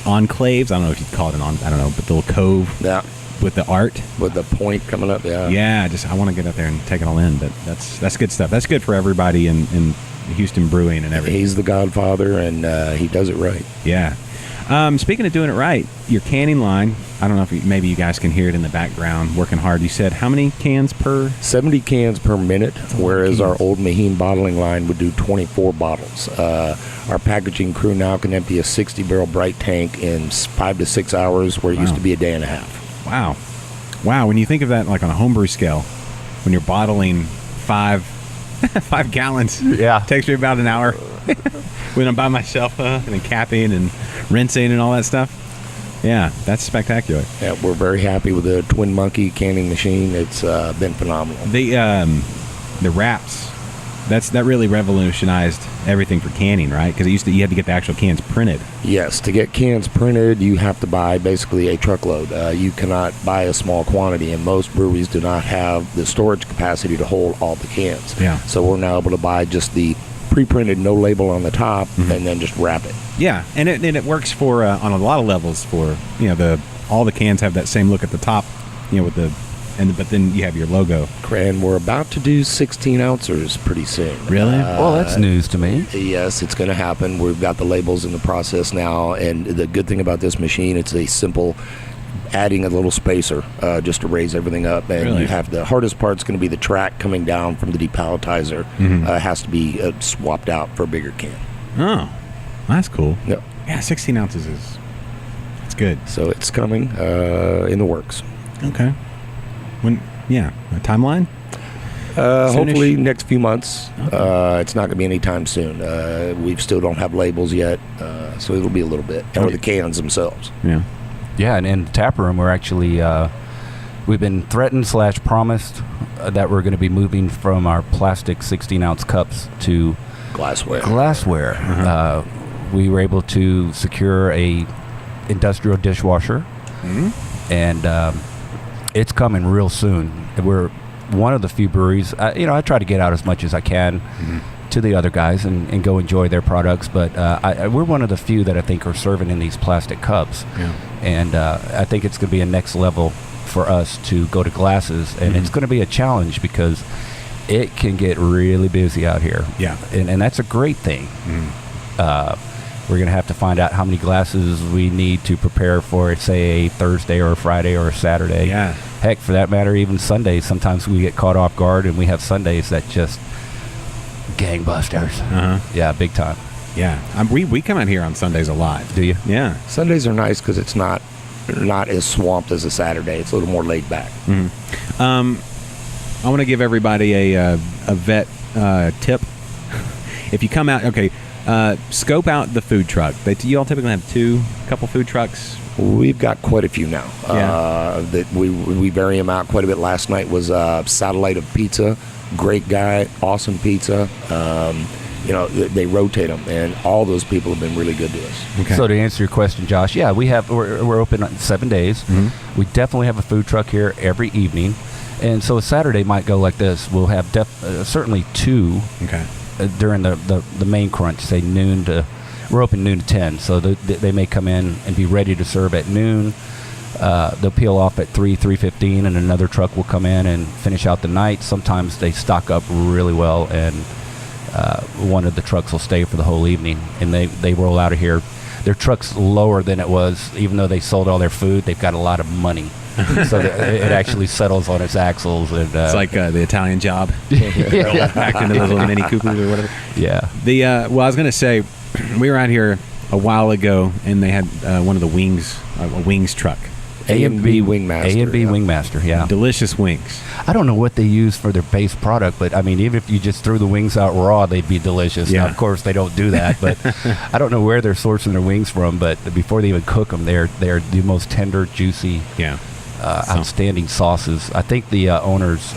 Speaker 5: enclaves. I don't know if you'd call it I don't know, but the little cove.
Speaker 2: Yeah.
Speaker 5: With the art,
Speaker 2: with the point coming up,
Speaker 5: yeah. I want to get up there and take it all in. But that's good stuff. That's good for everybody in Houston brewing and everything.
Speaker 2: He's the godfather, and he does it right.
Speaker 5: Yeah. Speaking of doing it right, your canning line. I don't know if maybe you guys can hear it in the background. Working hard. You said how many cans per?
Speaker 2: 70 cans per minute, whereas our old Maheen bottling line would do 24 bottles. Our packaging crew now can empty a 60-barrel bright tank in 5 to 6 hours, where it used to be a day and a half.
Speaker 5: Wow. When you think of that, like on a homebrew scale, when you're bottling 5 gallons, it takes me about an hour. When I'm by myself, and then capping and rinsing and all that stuff. Yeah, that's spectacular.
Speaker 2: Yeah, we're very happy with the Twin Monkey canning machine. It's been phenomenal.
Speaker 5: The wraps, that really revolutionized everything for canning, right? Because you had to get the actual cans printed.
Speaker 2: Yes, to get cans printed, you have to buy basically a truckload. You cannot buy a small quantity, and most breweries do not have the storage capacity to hold all the cans.
Speaker 5: Yeah.
Speaker 2: So we're now able to buy just the pre-printed no label on the top, and then just wrap it.
Speaker 5: Yeah, and it works for on a lot of levels. For all the cans have that same look at the top, but then you have your logo.
Speaker 2: And we're about to do 16 ounces pretty soon.
Speaker 5: Really?
Speaker 3: Well, that's news to me.
Speaker 2: Yes, it's going to happen. We've got the labels in the process now, and the good thing about this machine, it's a simple adding a little spacer just to raise everything up. And
Speaker 5: Really?
Speaker 2: You have the hardest part's going to be the track coming down from the depalletizer. Has to be swapped out for a bigger can.
Speaker 5: Oh, that's cool.
Speaker 2: Yeah.
Speaker 5: Yeah, 16 ounces it's good.
Speaker 2: So it's coming in the works.
Speaker 5: Okay. A timeline?
Speaker 2: Hopefully next few months. Okay. It's not going to be anytime soon. We still don't have labels yet, so it'll be a little bit. Or the cans themselves.
Speaker 5: Yeah.
Speaker 3: Yeah, and in the tap room, we're actually we've been threatened / promised that we're going to be moving from our plastic 16-ounce cups to glassware. We were able to secure a industrial dishwasher, and it's coming real soon. We're one of the few breweries. I try to get out as much as I can to the other guys and go enjoy their products, but we're one of the few that I think are serving in these plastic cups.
Speaker 5: Yeah.
Speaker 3: And I think it's going to be a next level for us to go to glasses, and it's going to be a challenge because it can get really busy out here.
Speaker 5: Yeah.
Speaker 3: And that's a great thing. We're going to have to find out how many glasses we need to prepare for, say, a Thursday or a Friday or a Saturday.
Speaker 5: Yeah.
Speaker 3: Heck, for that matter, even Sundays. Sometimes we get caught off guard, and we have Sundays that just gangbusters.
Speaker 5: Uh-huh.
Speaker 3: Yeah, big time.
Speaker 5: Yeah, we come out here on Sundays a lot.
Speaker 3: Do you?
Speaker 5: Yeah.
Speaker 2: Sundays are nice because it's not as swamped as a Saturday. It's a little more laid back.
Speaker 5: I want to give everybody a vet tip. If you come out, okay, scope out the food truck. You all typically have a couple food trucks.
Speaker 2: We've got quite a few now.
Speaker 5: Yeah.
Speaker 2: That we vary them out quite a bit. Last night was Satellite of Pizza. Great guy, awesome pizza. They rotate them, and all those people have been really good to us.
Speaker 5: Okay.
Speaker 3: So to answer your question, Josh, yeah, we're open on 7 days.
Speaker 5: Mm-hmm.
Speaker 3: We definitely have a food truck here every evening, and so a Saturday might go like this. We'll have certainly 2
Speaker 5: Okay.
Speaker 3: During the main crunch, say noon to. We're open noon to 10, so they may come in and be ready to serve at noon. They'll peel off at 3:15, and another truck will come in and finish out the night. Sometimes they stock up really well, and one of the trucks will stay for the whole evening, and they roll out of here. Their truck's lower than it was, even though they sold all their food. They've got a lot of money, so it actually settles on its axles. And
Speaker 5: It's like the Italian Job. Packed into those little Mini Coopers or whatever.
Speaker 3: yeah.
Speaker 5: I was going to say, we were out here a while ago, and they had one of the wings, a wings truck.
Speaker 2: A&B Wingmaster.
Speaker 3: A&B Wingmaster, yeah.
Speaker 5: Delicious wings.
Speaker 3: I don't know what they use for their base product, but I mean, even if you just threw the wings out raw, they'd be delicious.
Speaker 5: Yeah.
Speaker 3: Now, of course, they don't do that, but I don't know where they're sourcing their wings from. But before they even cook them, they're the most tender, juicy,
Speaker 5: Yeah.
Speaker 3: outstanding sauces. I think the owners,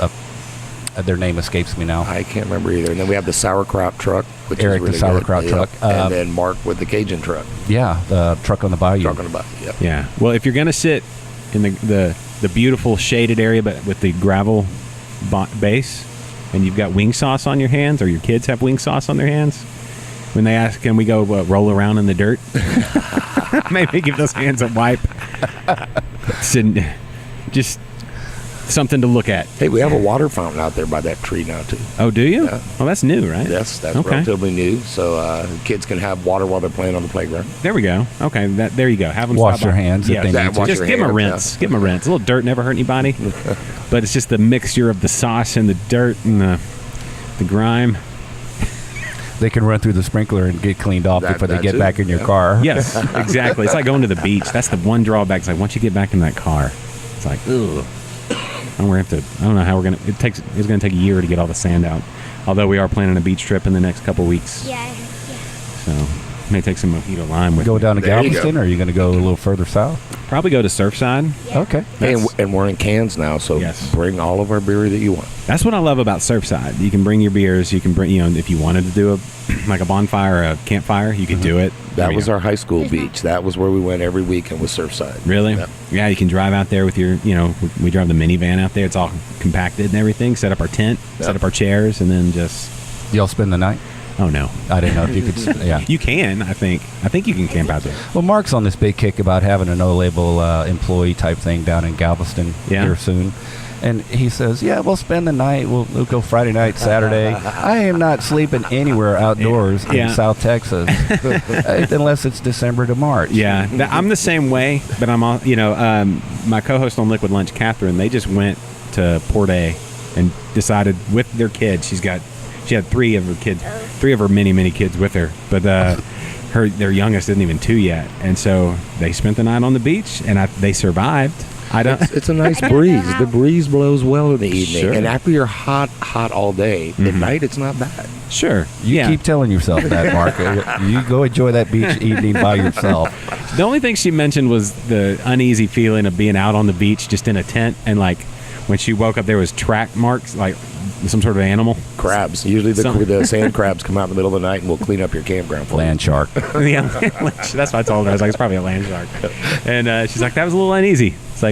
Speaker 3: their name escapes me now.
Speaker 2: I can't remember either. And then we have the sauerkraut truck, which
Speaker 3: Eric,
Speaker 2: is
Speaker 3: the
Speaker 2: really
Speaker 3: sauerkraut
Speaker 2: good.
Speaker 3: truck.
Speaker 2: And then Mark with the Cajun truck.
Speaker 3: Yeah, the truck on the bayou.
Speaker 2: Truck on the bike. Yep.
Speaker 5: Yeah. Well, if you're going to sit in the beautiful shaded area, but with the gravel base, and you've got wing sauce on your hands, or your kids have wing sauce on their hands, when they ask, can we go roll around in the dirt? Maybe give those hands a wipe. Just something to look at.
Speaker 2: Hey, we have a water fountain out there by that tree now, too.
Speaker 5: Oh, do you?
Speaker 2: Yeah.
Speaker 5: Oh, that's new, right?
Speaker 2: Yes, that's
Speaker 5: Okay.
Speaker 2: relatively new. So kids can have water while they're playing on the playground.
Speaker 5: There we go. Okay, there you go. Have them
Speaker 3: Wash
Speaker 5: stop
Speaker 3: your
Speaker 5: by.
Speaker 3: hands if
Speaker 5: Yeah,
Speaker 3: they need to.
Speaker 2: wash
Speaker 5: just
Speaker 2: your
Speaker 5: give them a
Speaker 2: hands,
Speaker 5: rinse.
Speaker 2: yeah.
Speaker 5: Give them a rinse. A little dirt never hurt anybody. But it's just the mixture of the sauce and the dirt and the grime.
Speaker 3: They can run through the sprinkler and get cleaned off before they
Speaker 2: that's
Speaker 3: get
Speaker 2: it.
Speaker 3: back in your
Speaker 2: Yeah.
Speaker 3: car.
Speaker 5: Yes, exactly. It's like going to the beach. That's the one drawback. It's like once you get back in that car, it's like, ugh. I don't know how we're gonna. It's gonna take a year to get all the sand out. Although we are planning a beach trip in the next couple weeks,
Speaker 6: Yeah.
Speaker 5: so may take some Mojito Lime with
Speaker 3: Go
Speaker 5: me.
Speaker 3: down to
Speaker 2: There you
Speaker 3: Galveston,
Speaker 2: go.
Speaker 3: or are you going to go a little further south?
Speaker 5: Probably go to Surfside.
Speaker 6: Yeah.
Speaker 3: Okay.
Speaker 2: And we're in cans now, so
Speaker 5: Yes.
Speaker 2: bring all of our beer that you want.
Speaker 5: That's what I love about Surfside. You can bring your beers. You can bring, if you wanted to do a bonfire, a campfire, you could do it. There
Speaker 2: That
Speaker 5: we
Speaker 2: was
Speaker 5: go.
Speaker 2: our high school beach. That was where we went every weekend with Surfside.
Speaker 5: Really?
Speaker 2: Yep.
Speaker 5: Yeah, you can drive out there with your, we drive the minivan out there. It's all compacted and everything. Set up our tent, set
Speaker 2: Yep.
Speaker 5: up our chairs, and then just,
Speaker 3: Y'all spend the night?
Speaker 5: oh no.
Speaker 3: I didn't know if you could. Yeah.
Speaker 5: You can, I think. I think you can camp out there.
Speaker 3: Well, Mark's on this big kick about having a no-label employee type thing down in Galveston here soon. And he says, yeah, we'll spend the night. We'll go Friday night, Saturday. I am not sleeping anywhere outdoors in South Texas unless it's December to March.
Speaker 5: Yeah, I'm the same way, but I'm all, my co-host on Liquid Lunch, Catherine, they just went to Port A and decided with their kids, she had three of her many kids with her, but their youngest isn't even 2 yet, and so they spent the night on the beach, and they survived.
Speaker 2: It's a nice breeze. The breeze blows well in the evening,
Speaker 5: Sure.
Speaker 2: and after you're hot all day, at night it's not bad.
Speaker 5: Sure,
Speaker 3: You keep telling yourself that, Mark. You go enjoy that beach evening by yourself.
Speaker 5: The only thing she mentioned was the uneasy feeling of being out on the beach just in a tent, and like when she woke up there was track marks, like some sort of animal.
Speaker 2: Crabs. Usually the sand crabs come out in the middle of the night and will clean up your campground for you.
Speaker 3: Land shark.
Speaker 5: Yeah, that's what I told her. I was like, it's probably a land shark. And she's like, that was a little uneasy. It's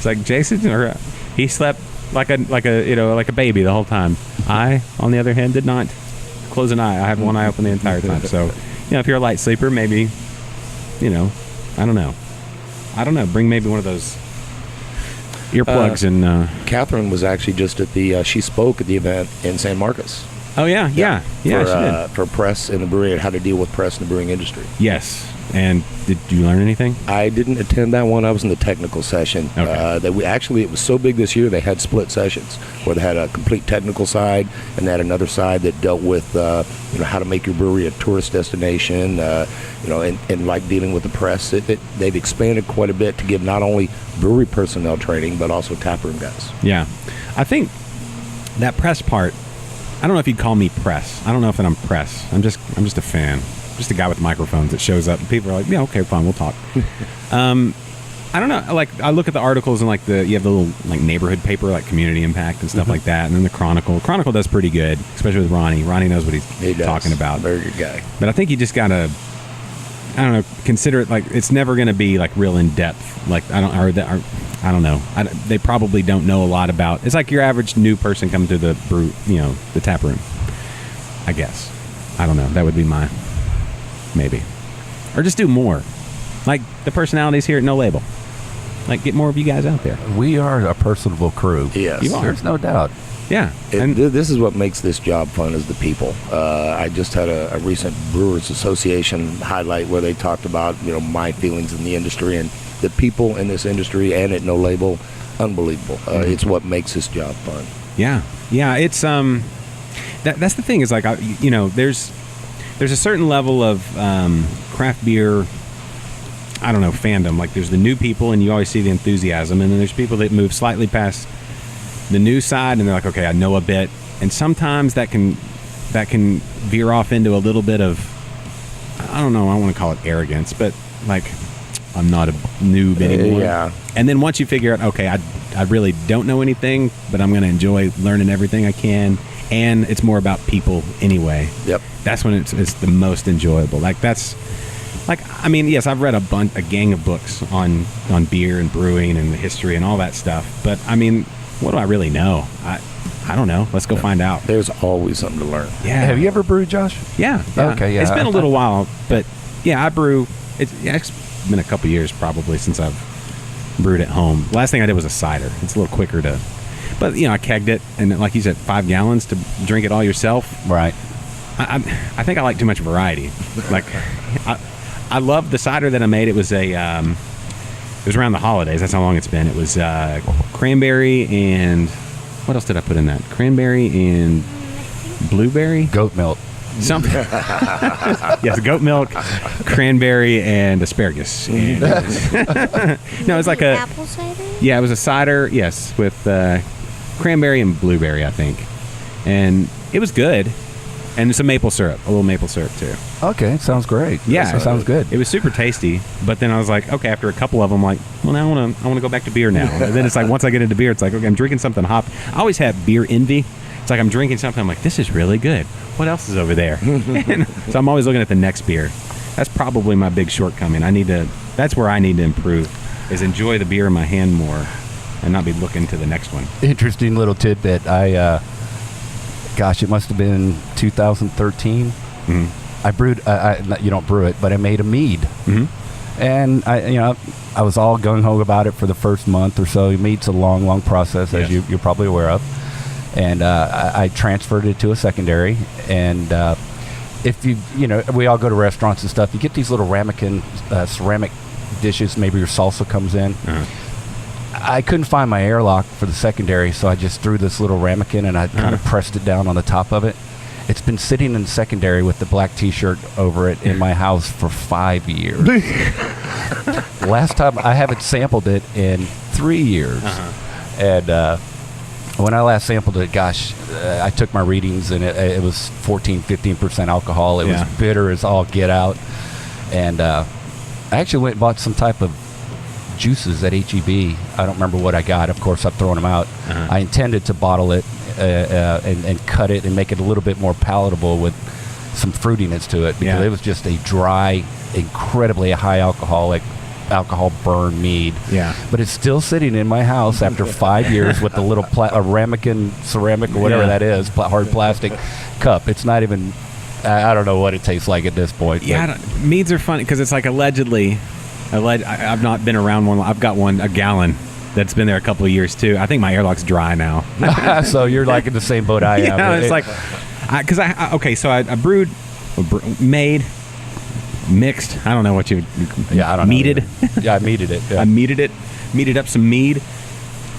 Speaker 5: like Jason, or he slept like a baby the whole time. I, on the other hand, did not close an eye. I had one eye open the entire time. So, if you're a light sleeper, maybe, I don't know. Bring maybe one of those earplugs and.
Speaker 2: Catherine was actually just at she spoke at the event in San Marcos.
Speaker 5: Oh yeah, she did.
Speaker 2: For press in the brewery and how to deal with press in the brewing industry.
Speaker 5: Yes. And did you learn anything?
Speaker 2: I didn't attend that one. I was in the technical session.
Speaker 5: Okay.
Speaker 2: It was so big this year, they had split sessions where they had a complete technical side and they had another side that dealt with how to make your brewery a tourist destination, and like dealing with the press. They've expanded quite a bit to give not only brewery personnel training, but also taproom guys.
Speaker 5: Yeah. I think that press part, I don't know if you'd call me press. I don't know if I'm press. I'm just a fan. Just a guy with microphones that shows up and people are like, yeah, okay, fine, we'll talk. I don't know, like I look at the articles and like you have the little like neighborhood paper, like Community Impact and stuff like that, and then the Chronicle does pretty good, especially with Ronnie knows what he's talking about. Very
Speaker 2: good guy.
Speaker 5: But I think you just gotta, I don't know, consider it like it's never going to be like real in depth. Like I don't know. They probably don't know a lot about. It's like your average new person coming to the the tap room. I guess. I don't know. That would be my maybe, or just do more. Like the personalities here at No Label. Like get more of you guys out there.
Speaker 3: We are a personable crew.
Speaker 2: Yes,
Speaker 5: you are.
Speaker 3: There's no doubt.
Speaker 5: Yeah,
Speaker 2: and this is what makes this job fun is the people. I just had a recent Brewers Association highlight where they talked about my feelings in the industry and the people in this industry and at No Label, unbelievable. It's what makes this job fun.
Speaker 5: Yeah. It's that's the thing is like there's a certain level of craft beer. I don't know, fandom. Like there's the new people and you always see the enthusiasm, and then there's people that move slightly past the new side and they're like, okay, I know a bit, and sometimes that can veer off into a little bit of, I don't know, I don't want to call it arrogance, but like I'm not a noob anymore.
Speaker 2: Yeah.
Speaker 5: And then once you figure out, okay, I really don't know anything, but I'm going to enjoy learning everything I can, and it's more about people anyway.
Speaker 2: Yep.
Speaker 5: That's when it's the most enjoyable. Like that's. Like, I mean, yes, I've read a gang of books on beer and brewing and the history and all that stuff. But, I mean, what do I really know? I don't know. Let's go find out.
Speaker 2: There's always something to learn.
Speaker 5: Yeah.
Speaker 3: Have you ever brewed, Josh?
Speaker 5: Yeah.
Speaker 3: Okay, yeah.
Speaker 5: It's been a little while, but, yeah, I brew. It's been a couple years probably since I've brewed at home. Last thing I did was a cider. It's a little quicker to... But, I kegged it, and like you said, 5 gallons to drink it all yourself.
Speaker 3: Right.
Speaker 5: I think I like too much variety. Like... I love the cider that I made. It was it was around the holidays. That's how long it's been. It was cranberry and what else did I put in that? Cranberry and blueberry,
Speaker 3: goat milk,
Speaker 5: something. Yes, goat milk, cranberry, and asparagus. And no, it's like
Speaker 6: apple cider.
Speaker 5: Yeah, it was a cider. Yes, with cranberry and blueberry, I think, and it was good. And some maple syrup, a little maple syrup too.
Speaker 3: Okay, sounds great.
Speaker 5: Yeah,
Speaker 3: that sounds good.
Speaker 5: It was super tasty, but then I was like, okay, after a couple of them, like, well, now I want to go back to beer now. And then it's like once I get into beer, it's like, okay, I'm drinking something hot. I always have beer envy. It's like I'm drinking something. I'm like, this is really good. What else is over there? So I'm always looking at the next beer. That's probably my big shortcoming. That's where I need to improve, is enjoy the beer in my hand more, and not be looking to the next one.
Speaker 3: Interesting little tidbit. Gosh, it must have been 2013. Mm-hmm. I brewed. You don't brew it, but I made a mead. Mm-hmm. And I was all gung ho about it for the first month or so. Mead's a long process, as you're probably aware of. And I transferred it to a secondary. And if we all go to restaurants and stuff. You get these little ramekin ceramic dishes. Maybe your salsa comes in. Uh-huh. I couldn't find my airlock for the secondary, so I just threw this little ramekin and I kind of pressed it down on the top of it. It's been sitting in the secondary with the black T-shirt over it in my house for 5 years. Last time I haven't sampled it in 3 years. Uh-huh. And when I last sampled it, gosh, I took my readings and it was 14-15% alcohol. It was bitter as all get out. And I actually went and bought some type of juices at HEB. I don't remember what I got. Of course, I've thrown them out. Uh-huh. I intended to bottle it and cut it and make it a little bit more palatable with some fruitiness to it, because it was just a dry, incredibly high alcohol burn mead. Yeah. But it's still sitting in my house after 5 years with the little a ramekin ceramic or whatever that is, hard plastic cup. It's not even, I don't know what it tastes like at this point.
Speaker 5: Yeah, meads are funny because it's like allegedly, I've not been around one. I've got one, a gallon, that's been there a couple of years too. I think my airlock's dry now.
Speaker 3: So you're like in the same boat I am.
Speaker 5: Yeah, it's like, because so I brewed, made, mixed. I don't know what you.
Speaker 3: Yeah, I don't know.
Speaker 5: Meaded.
Speaker 3: Yeah, I meated it. Yeah.
Speaker 5: I meaded up some mead,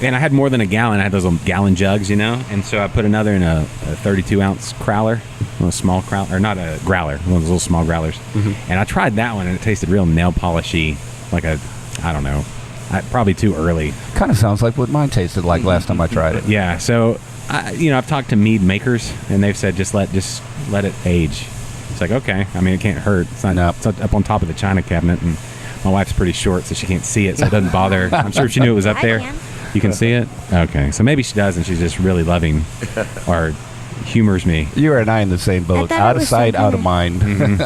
Speaker 5: and I had more than a gallon. I had those little gallon jugs, and so I put another in a 32-ounce crowler, a small crowler, or not a growler, one of those little small growlers. And I tried that one, and it tasted real nail polishy, like I don't know, probably too early.
Speaker 3: Kind of sounds like what mine tasted like last time I tried it.
Speaker 5: Yeah, so I've talked to mead makers, and they've said just let it age. It's like, okay, I mean, it can't hurt. It's not it's up on top of the china cabinet, and my wife's pretty short, so she can't see it, so it doesn't bother. I'm sure if she knew it was up there.
Speaker 6: Can.
Speaker 5: You can see it? Okay, so maybe she does, and she's just really loving or humors me.
Speaker 3: You and I in the same boat.
Speaker 6: thought
Speaker 3: Out
Speaker 6: it
Speaker 3: of
Speaker 6: was
Speaker 3: sight, out of
Speaker 6: something-
Speaker 3: mind.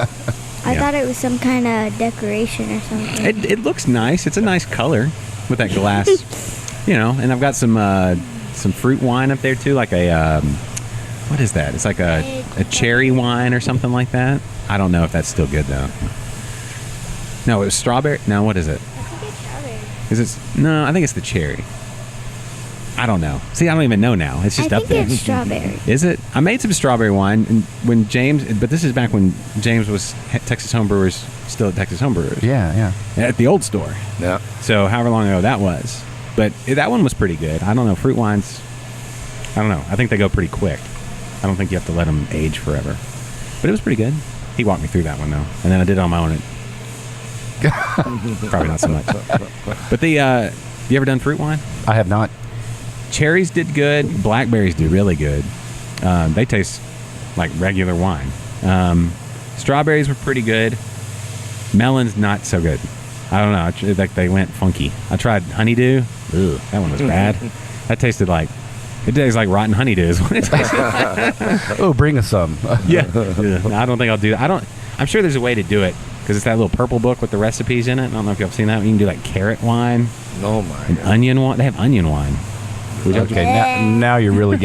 Speaker 6: I thought it was some kind of decoration or something.
Speaker 5: It looks nice. It's a nice color with that glass, and I've got some fruit wine up there, too, like a... what is that? It's like a cherry wine or something like that. I don't know if that's still good, though. No, it was strawberry. No, what is it?
Speaker 6: I think it's strawberry.
Speaker 5: Is it? No, I think it's the cherry. I don't know. See, I don't even know now. It's just
Speaker 6: I
Speaker 5: up
Speaker 6: think
Speaker 5: there.
Speaker 6: it's strawberry.
Speaker 5: Is it? I made some strawberry wine, and when James, but this is back when James was Texas Homebrewers, still at Texas Homebrewers.
Speaker 3: Yeah.
Speaker 5: At the old store.
Speaker 2: Yeah.
Speaker 5: So however long ago that was. But that one was pretty good. I don't know. Fruit wines, I don't know. I think they go pretty quick. I don't think you have to let them age forever. But it was pretty good. He walked me through that one, though. And then I did it on my own. Probably not so much. But you ever done fruit wine?
Speaker 3: I have not.
Speaker 5: Cherries did good. Blackberries do really good. They taste like regular wine. Strawberries were pretty good. Melons, not so good. I don't know. Like they went funky. I tried honeydew. Ugh, that one was bad. It tastes like rotten honeydew is what it tasted like.
Speaker 3: Oh, bring us some.
Speaker 5: Yeah. I don't think I'll do that. I'm sure there's a way to do it because it's that little purple book with the recipes in it. I don't know if y'all seen that. You can do like carrot wine,
Speaker 2: Oh my.
Speaker 5: and onion wine. They have onion wine.
Speaker 3: Okay, now you're really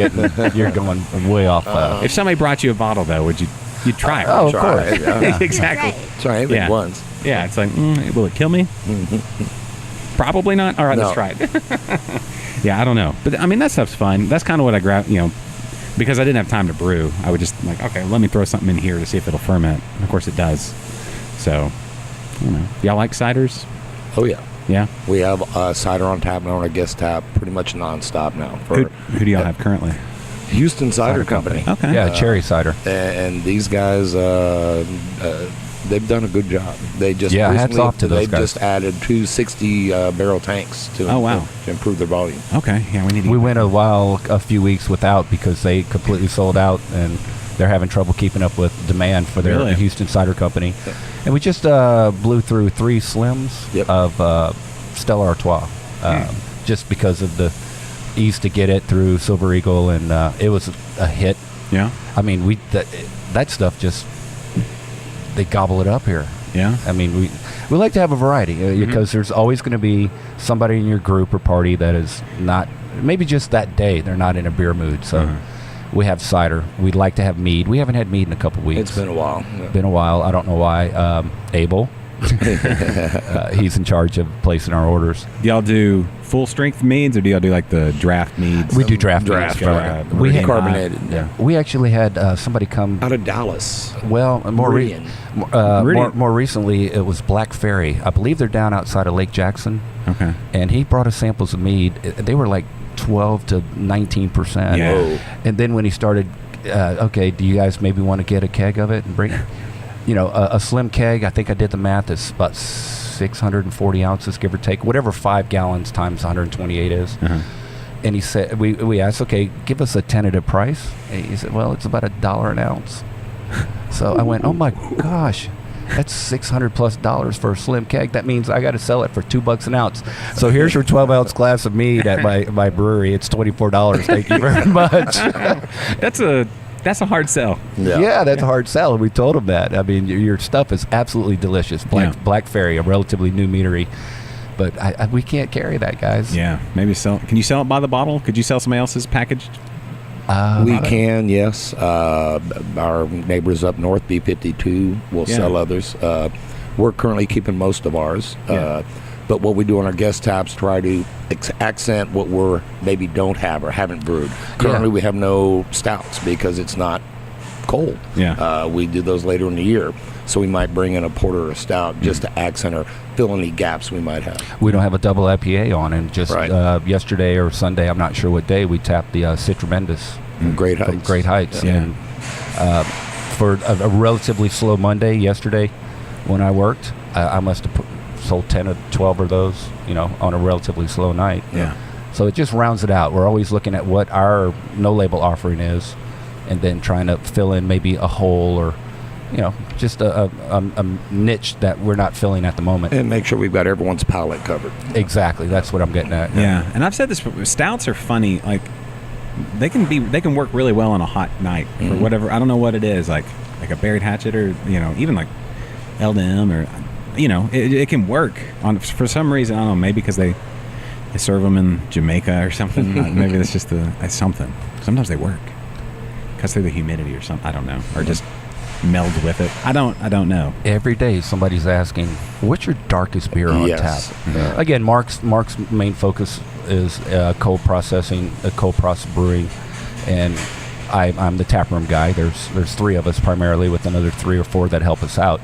Speaker 3: you're going way off.
Speaker 5: If somebody brought you a bottle, though, you'd try it?
Speaker 3: Oh, of
Speaker 2: Try
Speaker 3: course.
Speaker 2: it, yeah.
Speaker 5: Exactly.
Speaker 6: Right.
Speaker 2: Try anything
Speaker 5: Yeah.
Speaker 2: once.
Speaker 5: Yeah, it's like, will it kill me? Probably not. All right,
Speaker 2: No.
Speaker 5: let's try it. Yeah, I don't know. But, I mean, that stuff's fun. That's kind of what I grabbed, because I didn't have time to brew. I would just, okay, let me throw something in here to see if it'll ferment. And of course, it does. So, I don't know. Y'all like ciders?
Speaker 2: Oh yeah.
Speaker 5: Yeah?
Speaker 2: We have cider on tap now on our guest tap pretty much nonstop now.
Speaker 5: Who do y'all have currently?
Speaker 2: Houston Cider Company.
Speaker 5: Okay.
Speaker 3: Yeah, cherry cider.
Speaker 2: And these guys, they've done a good job. They just
Speaker 3: Yeah, hats
Speaker 2: recently-
Speaker 3: off to those
Speaker 2: they
Speaker 3: guys.
Speaker 2: just added 260 barrel tanks to
Speaker 5: Oh, wow.
Speaker 2: to improve their volume.
Speaker 5: Okay. Yeah, we need to
Speaker 3: We
Speaker 5: get
Speaker 3: went a few weeks without because they completely sold out and they're having trouble keeping up with demand for their
Speaker 5: Really?
Speaker 3: Houston Cider Company. And we just blew through 3 slims
Speaker 2: Yep.
Speaker 3: of Stella Artois just because of the ease to get it through Silver Eagle, and it was a hit.
Speaker 5: Yeah.
Speaker 3: I mean, that stuff just, they gobble it up here.
Speaker 5: Yeah.
Speaker 3: I mean, we like to have a variety because there's always going to be somebody in your group or party that is not, maybe just that day, they're not in a beer mood. So we have cider. We'd like to have mead. We haven't had mead in a couple weeks.
Speaker 2: It's been a while. Yeah.
Speaker 3: Been a while. I don't know why. Abel, he's in charge of placing our orders.
Speaker 5: Do y'all do full strength meads or do y'all do like the draft meads?
Speaker 3: We do draft
Speaker 2: Draft,
Speaker 3: meads.
Speaker 2: right.
Speaker 3: We had
Speaker 2: Carbonated.
Speaker 5: Yeah.
Speaker 3: We actually had somebody come.
Speaker 2: Out of Dallas.
Speaker 3: Well,
Speaker 2: Meridian.
Speaker 3: more recently, it was Black Ferry. I believe they're down outside of Lake Jackson.
Speaker 5: Okay.
Speaker 3: And he brought us samples of mead. They were like 12 to 19%.
Speaker 5: Yeah.
Speaker 2: Whoa.
Speaker 3: And then when he started, okay, do you guys maybe want to get a keg of it and bring, a slim keg? I think I did the math. It's about 640 ounces, give or take, whatever 5 gallons times 128 is. And he said, we asked, okay, give us a tentative price. And he said, well, it's about $1 an ounce. So I went, oh my gosh, that's $600+ for a slim keg. That means I got to sell it for $2 an ounce. So here's your 12-ounce glass of mead at my brewery. It's $24. Thank you very much.
Speaker 5: That's a hard sell.
Speaker 3: Yeah, that's a hard sell. We told him that. I mean, your stuff is absolutely delicious. Black Ferry, a relatively new meadery. But we can't carry that, guys.
Speaker 5: Yeah, maybe sell. Can you sell it by the bottle? Could you sell somebody else's packaged?
Speaker 2: We can, yes. Our neighbors up north, B52, will sell others. We're currently keeping most of ours. But what we do on our guest taps, try to accent what we're maybe don't have or haven't brewed. Currently, we have no stouts because it's not cold.
Speaker 5: Yeah.
Speaker 2: We do those later in the year. So we might bring in a porter or a stout just to accent or fill any gaps we might have.
Speaker 3: We don't have a double IPA on, and just
Speaker 2: Right.
Speaker 3: Yesterday or Sunday, I'm not sure what day, we tapped the Citremendous
Speaker 2: Great
Speaker 3: from
Speaker 2: Heights.
Speaker 3: Great Heights.
Speaker 5: Yeah.
Speaker 3: And for a relatively slow Monday yesterday when I worked, I must have sold 10 or 12 of those, on a relatively slow night.
Speaker 5: Yeah.
Speaker 3: So it just rounds it out. We're always looking at what our no label offering is, and then trying to fill in maybe a hole or, just a niche that we're not filling at the moment.
Speaker 2: And make sure we've got everyone's palate covered.
Speaker 3: Exactly. That's what I'm getting at.
Speaker 5: Yeah, and I've said this before, stouts are funny. Like they can work really well on a hot night for whatever. I don't know what it is, like a buried hatchet or even like LDM or it can work on for some reason. I don't know, maybe because they serve them in Jamaica or something. Maybe that's just something. Sometimes they work because they're the humidity or something. I don't know, or just meld with it. I don't know.
Speaker 3: Every day somebody's asking, what's your darkest beer on
Speaker 2: Yes.
Speaker 3: tap?
Speaker 2: Yeah.
Speaker 3: Again, Mark's main focus is cold processing, cold process brewing, and I'm the taproom guy. There's 3 of us primarily, with another 3 or 4 that help us out.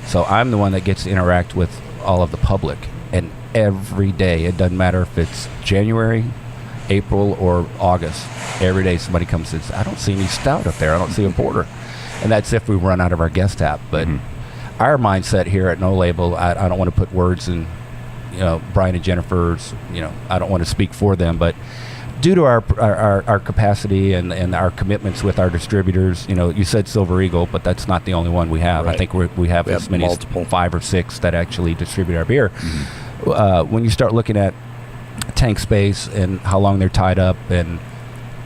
Speaker 3: So I'm the one that gets to interact with all of the public, and every day, it doesn't matter if it's January, April, or August, every day somebody comes and says, I don't see any stout up there, I don't see a porter. And that's if we run out of our guest tap. But our mindset here at No Label, I don't want to put words in, Brian and Jennifer's, I don't want to speak for them, but due to our capacity and our commitments with our distributors, you said Silver Eagle, but that's not the only one we have.
Speaker 2: Right.
Speaker 3: I think we have as many
Speaker 2: multiple.
Speaker 3: as 5 or 6 that actually distribute our beer. When you start looking at tank space and how long they're tied up and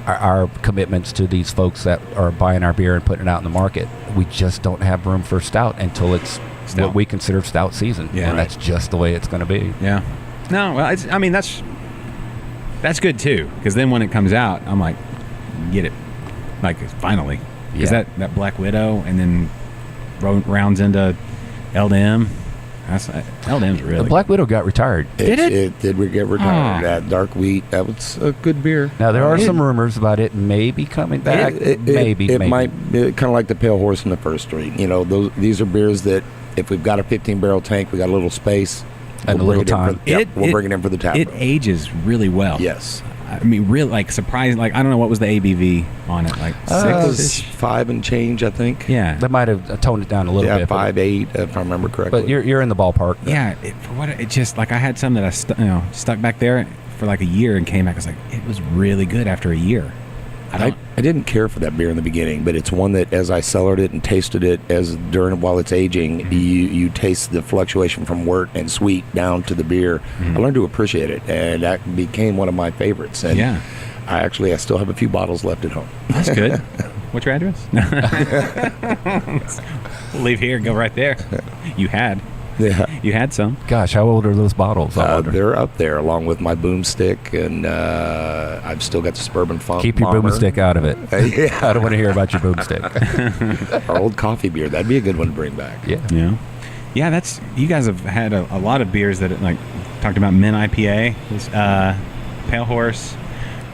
Speaker 3: our commitments to these folks that are buying our beer and putting it out in the market, we just don't have room for stout until it's
Speaker 5: Stout.
Speaker 3: what we consider stout season.
Speaker 5: Yeah.
Speaker 3: And that's just the way it's going to be.
Speaker 5: Yeah. No, well, that's good too, because then when it comes out, I'm like, get it, like finally, because
Speaker 3: Yeah.
Speaker 5: that Black Widow and then rounds into LDM. LDM's really
Speaker 3: The Black Widow got retired.
Speaker 5: Did it?
Speaker 2: It did get retired. That dark wheat, that was a good beer.
Speaker 3: Now, there are some rumors about it maybe coming back. Maybe.
Speaker 2: It might be kind of like the Pale Horse in the First Street. These are beers that if we've got a 15-barrel tank, we got a little space,
Speaker 3: And a little time.
Speaker 2: We'll bring it in for the tap
Speaker 5: It
Speaker 2: room.
Speaker 5: ages really well.
Speaker 2: Yes.
Speaker 5: I mean, really, like surprising. Like I don't know what was the ABV on it, like
Speaker 2: It was
Speaker 5: 6-ish?
Speaker 2: 5 and change, I think.
Speaker 5: Yeah.
Speaker 3: That might have toned it down a little
Speaker 2: Yeah,
Speaker 3: bit.
Speaker 2: 5.8, if I remember correctly.
Speaker 3: But you're in the ballpark.
Speaker 5: Yeah, it just like I had some that I stuck back there for like a year and came back. I was like, it was really good after a year.
Speaker 2: I didn't care for that beer in the beginning, but it's one that as I cellared it and tasted it while it's aging, you taste the fluctuation from wort and sweet down to the beer. I learned to appreciate it, and that became one of my favorites. And
Speaker 5: Yeah.
Speaker 2: I still have a few bottles left at home.
Speaker 5: That's good. What's your address? We'll leave here and go right there. You had some.
Speaker 3: Gosh, how old are those bottles? I wonder.
Speaker 2: They're up there along with my boomstick, and I've still got the Suburban Funk.
Speaker 3: Keep your
Speaker 2: Bomber.
Speaker 3: boomstick out of it.
Speaker 2: Yeah.
Speaker 3: I don't want to hear about your boomstick.
Speaker 2: Our old coffee beer. That'd be a good one to bring back.
Speaker 3: Yeah.
Speaker 5: Yeah. You guys have had a lot of beers that like talked about Min IPA, Pale Horse.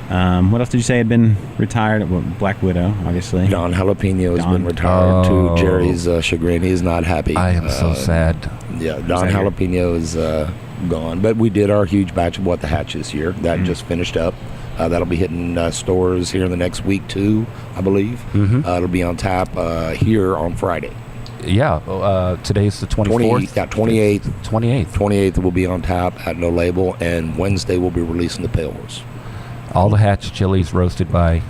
Speaker 5: What else did you say had been retired? Well, Black Widow, obviously.
Speaker 2: Don Jalapeno has
Speaker 5: Don.
Speaker 2: been retired
Speaker 3: Oh.
Speaker 2: to Jerry's chagrin. He is not happy.
Speaker 3: I am so sad.
Speaker 2: Yeah, Don
Speaker 5: that here?
Speaker 2: Jalapeno is gone. But we did our huge batch of What the Hatch this year. That just finished up. That'll be hitting stores here in the next week, too, I believe. It'll be on tap here on Friday.
Speaker 3: Yeah. Today's the 24th.
Speaker 2: 28th.
Speaker 3: 28th.
Speaker 2: 28th will be on tap at No Label, and Wednesday we'll be releasing the Pale Horse.
Speaker 3: All the hatch chilies roasted by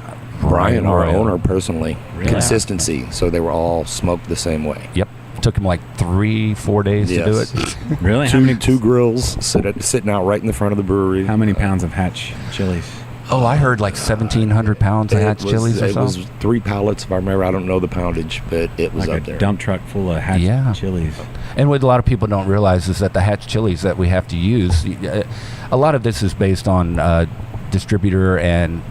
Speaker 2: Brian, our
Speaker 3: Arroyo.
Speaker 2: owner, personally.
Speaker 5: Really?
Speaker 2: Consistency. So they were all smoked the same way.
Speaker 3: Yep. Took him like 3-4 days to do
Speaker 2: Yes.
Speaker 3: it.
Speaker 5: Really?
Speaker 2: Two grills sitting out right in the front of the brewery.
Speaker 5: How many pounds of Hatch chilies?
Speaker 3: Oh, I heard like 1,700 pounds of hatch chilies or
Speaker 2: It was
Speaker 3: something.
Speaker 2: 3 pallets, if I remember. I don't know the poundage, but it was
Speaker 5: Like
Speaker 2: up
Speaker 5: a
Speaker 2: there.
Speaker 5: dump truck full of Hatch
Speaker 3: Yeah.
Speaker 5: chilies.
Speaker 3: And what a lot of people don't realize is that the hatch chilies that we have to use, a lot of this is based on distributor and,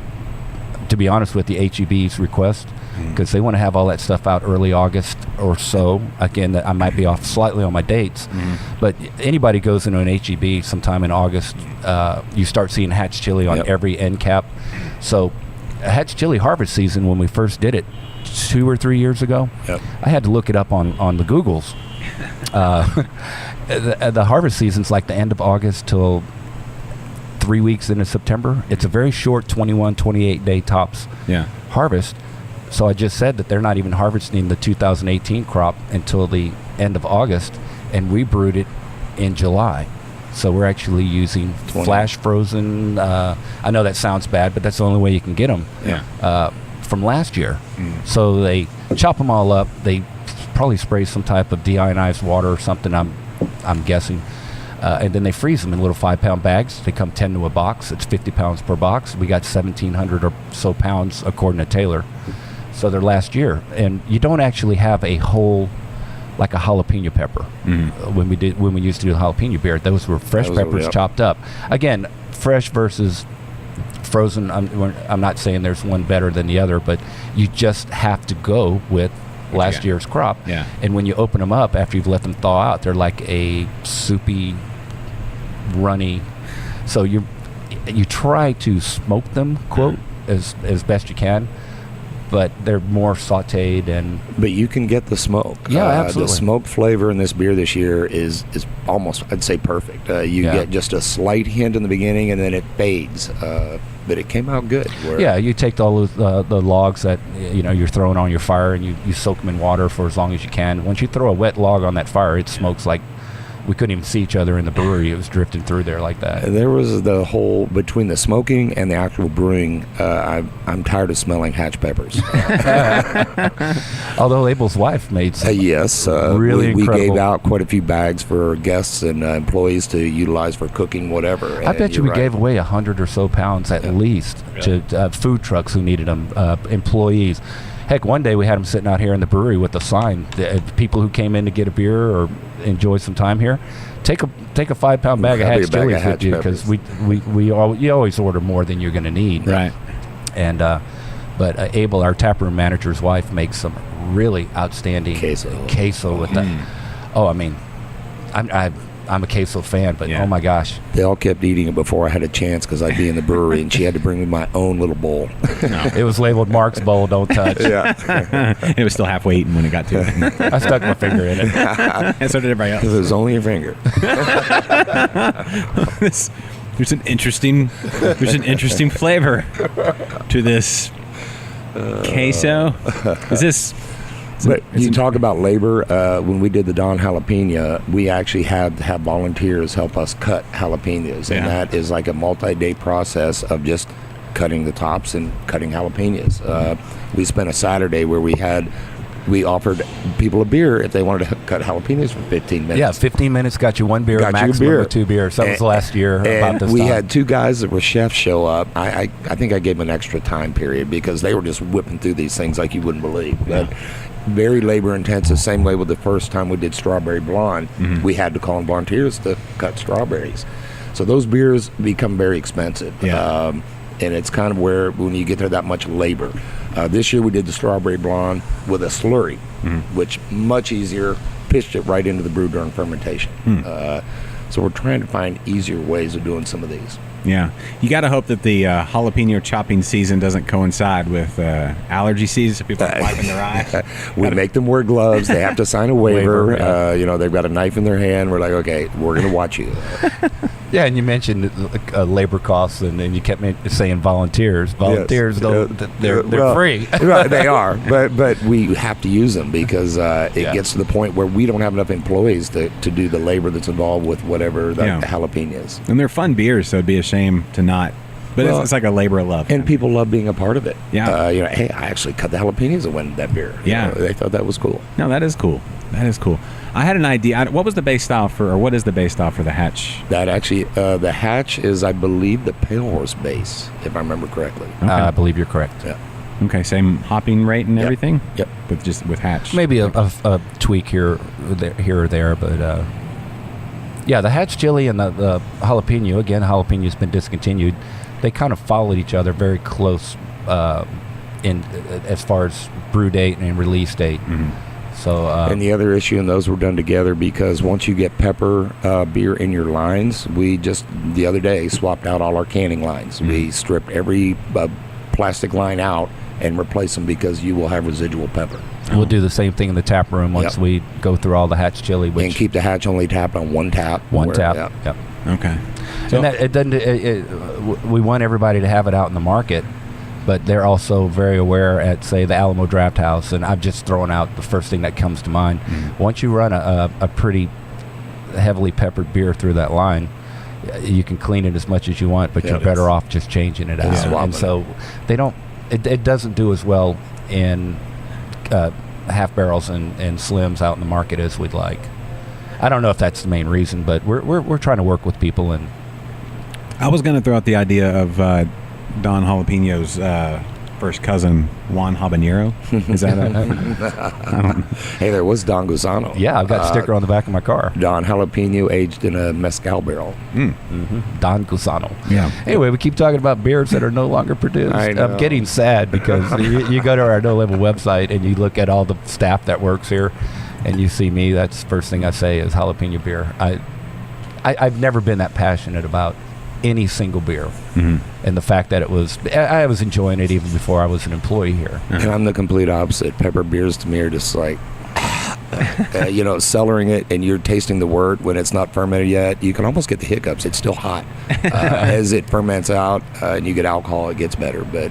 Speaker 3: to be honest with the HEB's request, because they want to have all that stuff out early August or so. Again, I might be off slightly on my dates, but anybody goes into an HEB sometime in August, you start seeing hatch chili on
Speaker 2: Yep.
Speaker 3: every end cap. So hatch chili harvest season, when we first did it, 2 or 3 years ago.
Speaker 2: Yep.
Speaker 3: I had to look it up on the Googles. The harvest season's like the end of August till 3 weeks into September. It's a very short 21, 28 day tops harvest. So I just said that they're not even harvesting the 2018 crop until the end of August, and we brewed it in July. So we're actually using flash frozen. I know that sounds bad, but that's the only way you can get them from last year. So they chop them all up. They probably spray some type of deionized water or something, I'm guessing. And then they freeze them in little 5-pound bags. They come 10 to a box. It's 50 pounds per box. We got 1,700 or so pounds according to Taylor. So they're last year. And you don't actually have a whole, like a jalapeno pepper. When we used to do jalapeno beer, those were fresh peppers chopped up. Again, fresh versus frozen. I'm not saying there's one better than the other, but you just have to go with last year's crop.
Speaker 5: Yeah.
Speaker 3: And when you open them up after you've let them thaw out, they're like a soupy, runny. So you try to smoke them, quote, as best you can, but they're more sautéed and.
Speaker 2: But you can get the smoke.
Speaker 3: Yeah, absolutely.
Speaker 2: The smoke flavor in this beer this year is almost, I'd say, perfect. You get just a slight hint in the beginning, and then it fades. But it came out good.
Speaker 3: You take all of the logs that you're throwing on your fire, and you soak them in water for as long as you can. Once you throw a wet log on that fire, it smokes like we couldn't even see each other in the brewery. It was drifting through there like that.
Speaker 2: There was the whole, between the smoking and the actual brewing, I'm tired of smelling hatch peppers.
Speaker 3: Although Abel's wife made some
Speaker 2: yes.
Speaker 3: really
Speaker 2: we
Speaker 3: incredible.
Speaker 2: gave out quite a few bags for guests and employees to utilize for cooking, whatever.
Speaker 3: I bet you we gave away 100 or so pounds at least to food trucks who needed them, employees. Heck, one day we had them sitting out here in the brewery with a sign. The people who came in to get a beer or enjoy some time here, take a 5-pound bag of hatch chilies with you, because you always order more than you're going to need.
Speaker 5: Right.
Speaker 3: And but Abel, our taproom manager's wife, makes some really outstanding queso with that. Oh, I mean, I'm a queso fan, but oh my gosh.
Speaker 2: They all kept eating it before I had a chance, because I'd be in the brewery and she had to bring me my own little bowl.
Speaker 3: It was labeled Mark's bowl, don't touch.
Speaker 5: It was still halfway eaten when it got to it.
Speaker 3: I stuck my finger in it.
Speaker 5: And so did everybody else.
Speaker 2: It was only a finger.
Speaker 5: There's an interesting flavor to this queso. Is this?
Speaker 2: But you talk about labor. When we did the Don Jalapeno, we actually had to have volunteers help us cut jalapenos, and that is like a multi-day process of just cutting the tops and cutting jalapenos. We spent a Saturday where we offered people a beer if they wanted to cut jalapenos for 15 minutes.
Speaker 3: Yeah, 15 minutes got you one beer, maximum of 2 beers. That was last year about this time.
Speaker 2: We had 2 guys that were chefs show up. I think I gave them an extra time period because they were just whipping through these things like you wouldn't believe. But very labor intensive. Same way with the first time we did Strawberry Blonde. We had to call in volunteers to cut strawberries. So those beers become very expensive. And it's kind of where, when you get there, that much labor. This year we did the Strawberry Blonde with a slurry, which much easier, pitched it right into the brew during fermentation. So we're trying to find easier ways of doing some of these.
Speaker 5: Yeah. You got to hope that the jalapeno chopping season doesn't coincide with allergy season, so people are wiping their eyes.
Speaker 2: We make them wear gloves. They have to sign a waiver. They've got a knife in their hand. We're like, okay, we're going to watch you.
Speaker 3: Yeah, and you mentioned labor costs, and then you kept saying volunteers. Volunteers, they're free.
Speaker 2: Right, they are, but we have to use them because it gets to the point where we don't have enough employees to do the labor that's involved with whatever the jalapenos.
Speaker 5: And they're fun beers, so it'd be a shame to not. But it's like a labor of love.
Speaker 2: And people love being a part of it.
Speaker 5: Yeah.
Speaker 2: Hey, I actually cut the jalapenos and went that beer.
Speaker 5: Yeah.
Speaker 2: They thought that was cool.
Speaker 5: No, that is cool. I had an idea. What was the base style what is the base style for the hatch?
Speaker 2: That actually, the hatch is, I believe, the Pale Horse base, if I remember correctly.
Speaker 5: Okay.
Speaker 3: I believe you're correct.
Speaker 2: Yeah.
Speaker 5: Okay, same hopping rate and everything?
Speaker 2: Yep.
Speaker 5: But just with hatch.
Speaker 3: Maybe a tweak here or there, but the hatch chili and the jalapeno, again, jalapeno's been discontinued. They kind of followed each other very close in as far as brew date and release date. So,
Speaker 2: and the other issue, and those were done together because once you get pepper beer in your lines, we just the other day swapped out all our canning lines. We stripped every plastic line out and replace them because you will have residual pepper.
Speaker 3: We'll do the same thing in the tap room once we go through all the hatch chili.
Speaker 2: And keep the hatch only tapped on one tap.
Speaker 3: Yep.
Speaker 5: Okay. So
Speaker 3: And that, it doesn't. We want everybody to have it out in the market, but they're also very aware at, say, the Alamo Draft House, and I'm just throwing out the first thing that comes to mind. Once you run a pretty heavily peppered beer through that line, you can clean it as much as you want, but you're better off just changing it out. And so they don't. It doesn't do as well in half barrels and slims out in the market as we'd like. I don't know if that's the main reason, but we're trying to work with people. And
Speaker 5: I was going to throw out the idea of Don Jalapeno's first cousin, Juan Habanero. Is that I don't know.
Speaker 2: Hey, there was Don Gusano.
Speaker 3: Yeah, I've got a sticker on the back of my car.
Speaker 2: Don Jalapeno aged in a mezcal barrel.
Speaker 3: Don Gusano.
Speaker 5: Yeah.
Speaker 3: Anyway, we keep talking about beers that are no longer produced.
Speaker 2: I know.
Speaker 3: I'm getting sad because you go to our No Label website and you look at all the staff that works here, and you see me. That's the first thing I say is jalapeno beer. I've never been that passionate about any single beer, and the fact that I was enjoying it even before I was an employee here.
Speaker 2: And I'm the complete opposite. Pepper beers to me are just like, cellaring it, and you're tasting the wort when it's not fermented yet. You can almost get the hiccups. It's still hot. As it ferments out and you get alcohol, it gets better. But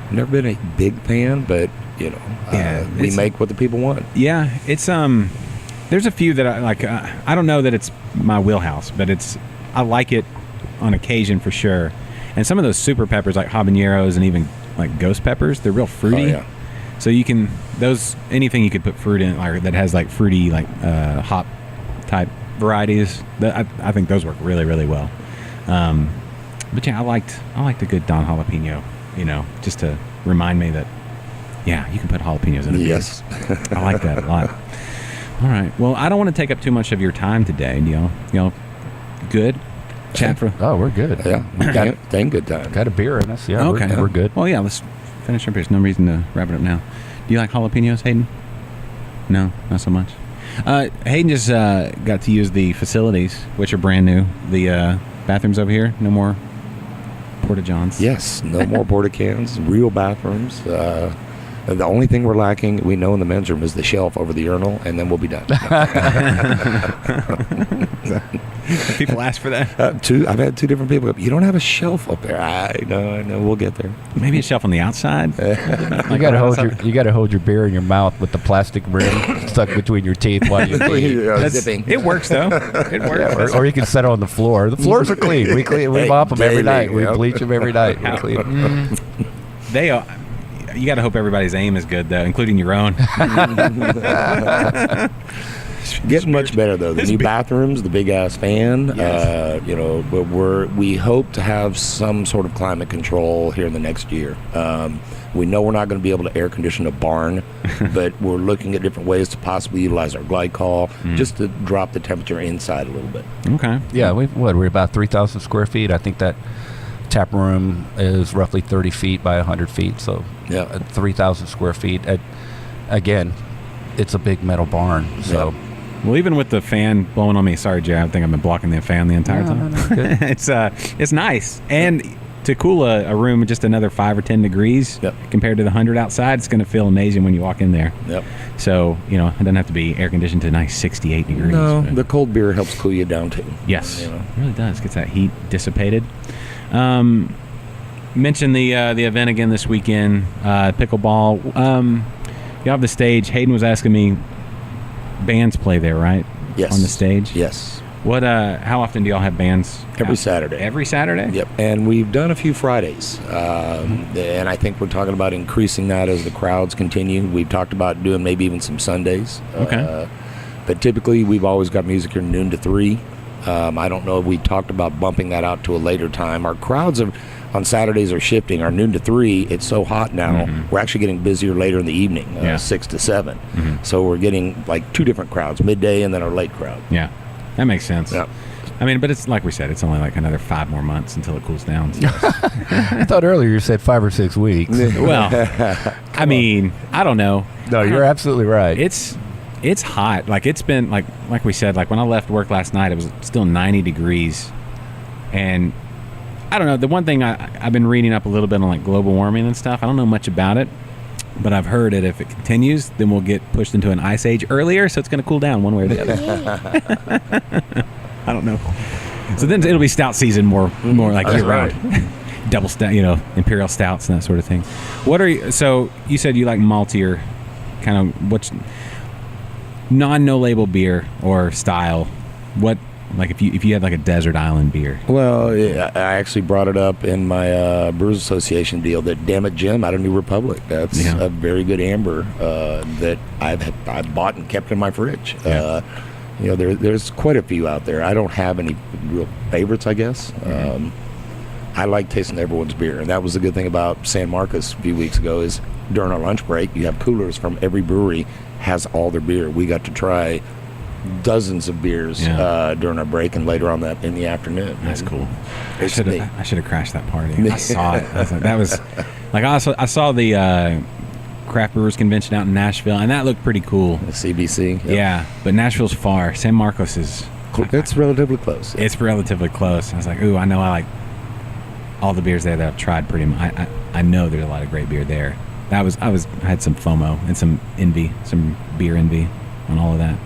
Speaker 2: I've never been a big fan, but we make what the people want.
Speaker 5: Yeah, it's there's a few that I like. I don't know that it's my wheelhouse, but I like it on occasion for sure. And some of those super peppers like habaneros and even like ghost peppers, they're real fruity.
Speaker 2: Oh, yeah.
Speaker 5: So you can anything you could put fruit in, like that has like fruity like hop type varieties. I think those work really, really well. But yeah, I liked a good Don Jalapeno. Just to remind me that you can put jalapenos in a beer.
Speaker 2: Yes.
Speaker 5: I like that a lot. All right. Well, I don't want to take up too much of your time today. Y'all good? Chat for.
Speaker 3: Oh, we're good.
Speaker 2: Yeah. Dang good time.
Speaker 3: Got a beer in us. Yeah.
Speaker 5: Okay.
Speaker 3: We're good.
Speaker 5: Well, yeah. Let's finish up here. There's no reason to wrap it up now. Do you like jalapenos, Haidyn? No, not so much. Haidyn just got to use the facilities, which are brand new. The bathrooms over here, no more porta johns.
Speaker 2: Yes, no more porta cans, real bathrooms. The only thing we're lacking, we know in the men's room, is the shelf over the urinal, and then we'll be done.
Speaker 5: People ask for that.
Speaker 2: I've had two different people go, you don't have a shelf up there. I know, we'll get there.
Speaker 5: Maybe a shelf on the outside.
Speaker 3: You got to hold your beer in your mouth with the plastic rim stuck between your teeth while you pee.
Speaker 2: Zipping.
Speaker 5: It works though. It works.
Speaker 3: Or you can set it on the floor. The floors are clean. We mop them every night. We
Speaker 2: Yep.
Speaker 3: bleach them every night. We clean them.
Speaker 5: They are. You got to hope everybody's aim is good, though, including your own.
Speaker 2: Getting much better though. The new bathrooms, the big ass fan.
Speaker 5: Yes.
Speaker 2: But we hope to have some sort of climate control here in the next year. We know we're not going to be able to air condition a barn, but we're looking at different ways to possibly utilize our glycol just to drop the temperature inside a little bit.
Speaker 5: Okay.
Speaker 3: Yeah, we're about 3,000 square feet. I think that tap room is roughly 30 feet by 100 feet, so 3,000 square feet. Again, it's a big metal barn, so.
Speaker 2: Yeah.
Speaker 5: Well, even with the fan blowing on me, sorry, Jay, I think I've been blocking the fan the entire time.
Speaker 3: No, good.
Speaker 5: It's nice, and to cool a room just another 5 or 10 degrees compared to the 100 outside, it's going to feel amazing when you walk in there.
Speaker 2: Yep.
Speaker 5: So it doesn't have to be air conditioned to nice 68 degrees.
Speaker 2: No,
Speaker 5: but
Speaker 2: the cold beer helps cool you down too.
Speaker 5: yes, it really does. Gets that heat dissipated. Mention the event again this weekend, pickleball. You have the stage. Haidyn was asking me, bands play there, right?
Speaker 2: Yes.
Speaker 5: On the stage?
Speaker 2: Yes.
Speaker 5: What? How often do y'all have bands?
Speaker 2: Every Saturday.
Speaker 5: Every Saturday?
Speaker 2: Yep. And we've done a few Fridays. And I think we're talking about increasing that as the crowds continue. We've talked about doing maybe even some Sundays.
Speaker 5: Okay.
Speaker 2: But typically we've always got music here noon to 3. I don't know if we talked about bumping that out to a later time. Our crowds on Saturdays are shifting. Our noon to 3, it's so hot now, we're actually getting busier later in the evening, 6 to 7. So we're getting like 2 different crowds, midday and then our late crowd.
Speaker 5: Yeah, that makes sense.
Speaker 2: Yeah.
Speaker 5: I mean, but it's like we said, it's only like another 5 more months until it cools down. So.
Speaker 3: I thought earlier you said 5 or 6 weeks.
Speaker 5: Well, I mean, I don't know.
Speaker 3: No, you're absolutely right.
Speaker 5: It's hot. Like it's been like we said, like when I left work last night, it was still 90 degrees. And I don't know. The one thing I've been reading up a little bit on like global warming and stuff. I don't know much about it, but I've heard that if it continues, then we'll get pushed into an ice age earlier, so it's going to cool down one way or the other.
Speaker 6: Yeah.
Speaker 5: I don't know. So then it'll be stout season more like year round. Double stout, imperial stouts and that sort of thing. So you said you like maltier, kind of what's no label beer or style? What, like if you had like a desert island beer?
Speaker 2: Well, yeah, I actually brought it up in my Brewers Association deal that Damn It Jim out of New Republic. That's a very good amber that I've bought and kept in my fridge.
Speaker 5: Yeah.
Speaker 2: There's quite a few out there. I don't have any real favorites, I guess. I like tasting everyone's beer, and that was the good thing about San Marcos a few weeks ago is during our lunch break, you have coolers from every brewery has all their beer. We got to try dozens of beers during our break and later on that in the afternoon.
Speaker 5: That's cool.
Speaker 2: I
Speaker 5: should have crashed that party. I saw it. That was like I saw the Craft Brewers Convention out in Nashville, and that looked pretty cool.
Speaker 2: The CBC. Yep.
Speaker 5: Yeah, but Nashville's far. San Marcos is.
Speaker 2: It's relatively close.
Speaker 5: It's relatively close. I was like, ooh, I know I like all the beers there that I've tried pretty much. I know there's a lot of great beer there. I had some FOMO and some envy, some beer envy on all of that.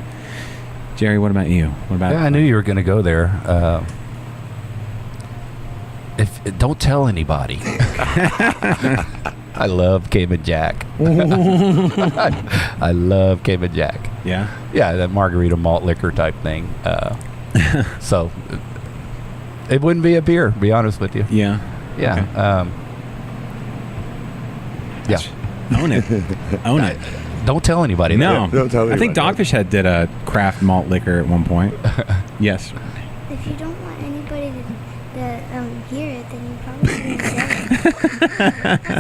Speaker 5: Jerry, what about you? What about?
Speaker 3: Yeah, I knew you were going to go there. Don't tell anybody. I love Cayman Jack. I love Cayman Jack.
Speaker 5: Yeah?
Speaker 3: Yeah, that margarita malt liquor type thing. So it wouldn't be a beer, to be honest with you.
Speaker 5: Yeah.
Speaker 3: Yeah.
Speaker 5: Okay. Own it. Own it.
Speaker 3: Don't tell anybody.
Speaker 5: No.
Speaker 2: Don't tell
Speaker 5: I think
Speaker 2: anybody.
Speaker 5: Dogfish Head did a craft malt liquor at one point. Yes.
Speaker 6: If you don't want anybody to hear it, then you probably shouldn't say it.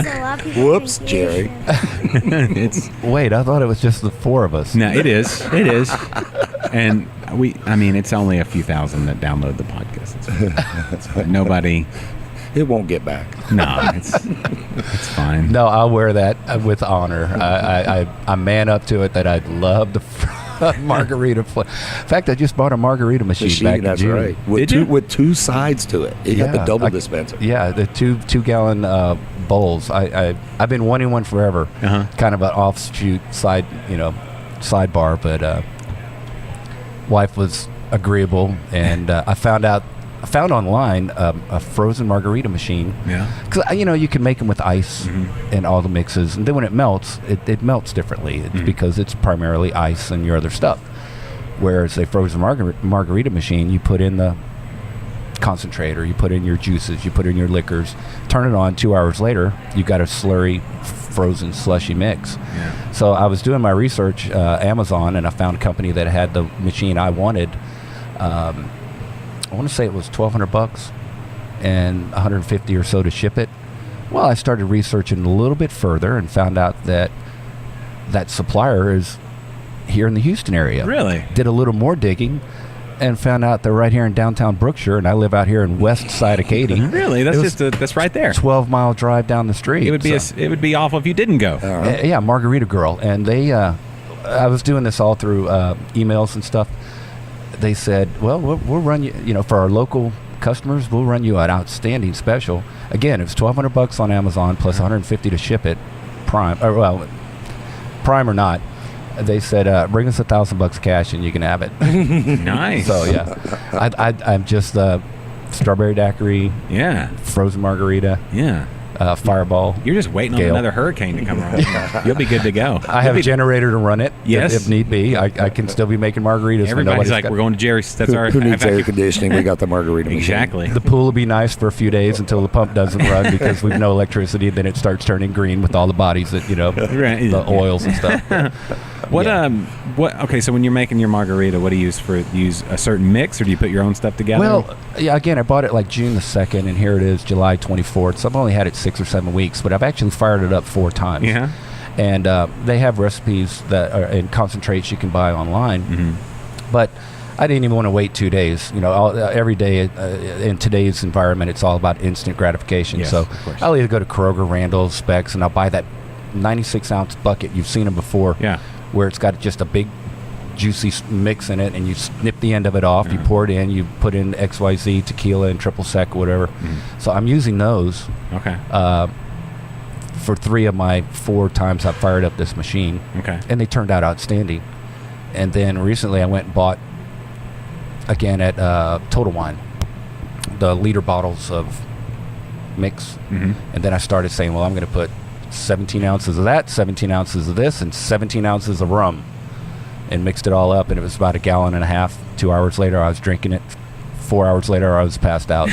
Speaker 6: So a lot of people
Speaker 2: Whoops,
Speaker 6: think you
Speaker 2: Jerry.
Speaker 5: It's
Speaker 3: Wait, I thought it was just the four of us.
Speaker 5: no, it is. It is. And it's only a few thousand that download the podcast. It's fine. Nobody.
Speaker 2: It won't get back.
Speaker 5: No, it's fine.
Speaker 3: No, I'll wear that with honor. I man up to it that I'd love the margarita. In fact, I just bought a margarita machine back in
Speaker 2: That's
Speaker 3: June.
Speaker 2: right.
Speaker 5: Did you?
Speaker 2: With two sides to it. You got the double dispenser.
Speaker 3: Yeah, the two gallon bowls. I've been wanting one forever.
Speaker 5: Uh-huh.
Speaker 3: Kind of an offshoot sidebar, but wife was agreeable, and I found online a frozen margarita machine.
Speaker 5: Yeah.
Speaker 3: Because you can make them with ice and all the mixes, and then when it melts, it melts differently. It's because it's primarily ice and your other stuff. Whereas a frozen margarita machine, you put in the concentrate, or you put in your juices, you put in your liquors, turn it on. 2 hours later, you got a slurry, frozen slushy mix.
Speaker 5: Yeah.
Speaker 3: So I was doing my research, Amazon, and I found a company that had the machine I wanted. I want to say it was $1,200 and $150 or so to ship it. Well, I started researching a little bit further and found out that supplier is here in the Houston area.
Speaker 5: Really?
Speaker 3: Did a little more digging and found out they're right here in downtown Brookshire, and I live out here in west side of Katy.
Speaker 5: Really? That's right there.
Speaker 3: 12-mile drive down the street.
Speaker 5: It would be awful if you didn't go.
Speaker 3: Yeah, Margarita Girl. And they, I was doing this all through emails and stuff. They said, well, we'll run you, for our local customers, we'll run you an outstanding special. Again, it was $1,200 on Amazon plus $150 to ship it, prime or not. They said, bring us $1,000 cash and you can have it.
Speaker 5: Nice.
Speaker 3: So yeah, I'm just strawberry daiquiri, frozen margarita, Fireball.
Speaker 5: You're just waiting on another hurricane to come around. You'll be good to go.
Speaker 3: I have a generator to run it.
Speaker 5: Yes.
Speaker 3: If need be. I can still be making margaritas.
Speaker 5: Everybody's like, we're going to Jerry's. That's our.
Speaker 2: Who needs air conditioning? We got the margarita machine.
Speaker 5: Exactly.
Speaker 3: The pool will be nice for a few days until the pump doesn't run because we've no electricity. Then it starts turning green with all the bodies that the oils and stuff.
Speaker 5: Okay, so when you're making your margarita, what do you use for? Do you use a certain mix, or do you put your own stuff together?
Speaker 3: Well, yeah. Again, I bought it like June the 2nd, and here it is, July 24th. So I've only had it 6 or 7 weeks, but I've actually fired it up 4 times.
Speaker 5: Yeah.
Speaker 3: And they have recipes that are in concentrates you can buy online, but I didn't even want to wait 2 days. Every day in today's environment, it's all about instant gratification.
Speaker 5: Yes,
Speaker 3: so
Speaker 5: of course.
Speaker 3: I'll either go to Kroger, Randall's, Specs, and I'll buy that 96-ounce bucket. You've seen them before.
Speaker 5: Yeah.
Speaker 3: Where it's got just a big juicy mix in it, and you snip the end of it off, you pour it in, you put in XYZ, tequila and triple sec, whatever. So I'm using those.
Speaker 5: Okay.
Speaker 3: for 3 of my 4 times I fired up this machine.
Speaker 5: Okay.
Speaker 3: And they turned out outstanding. And then recently I went and bought, again at Total Wine, the liter bottles of mix.
Speaker 5: Mm-hmm.
Speaker 3: And then I started saying, well, I'm going to put 17 ounces of that, 17 ounces of this, and 17 ounces of rum. And mixed it all up, and it was about 1.5 gallons. 2 hours later, I was drinking it. 4 hours later, I was passed out.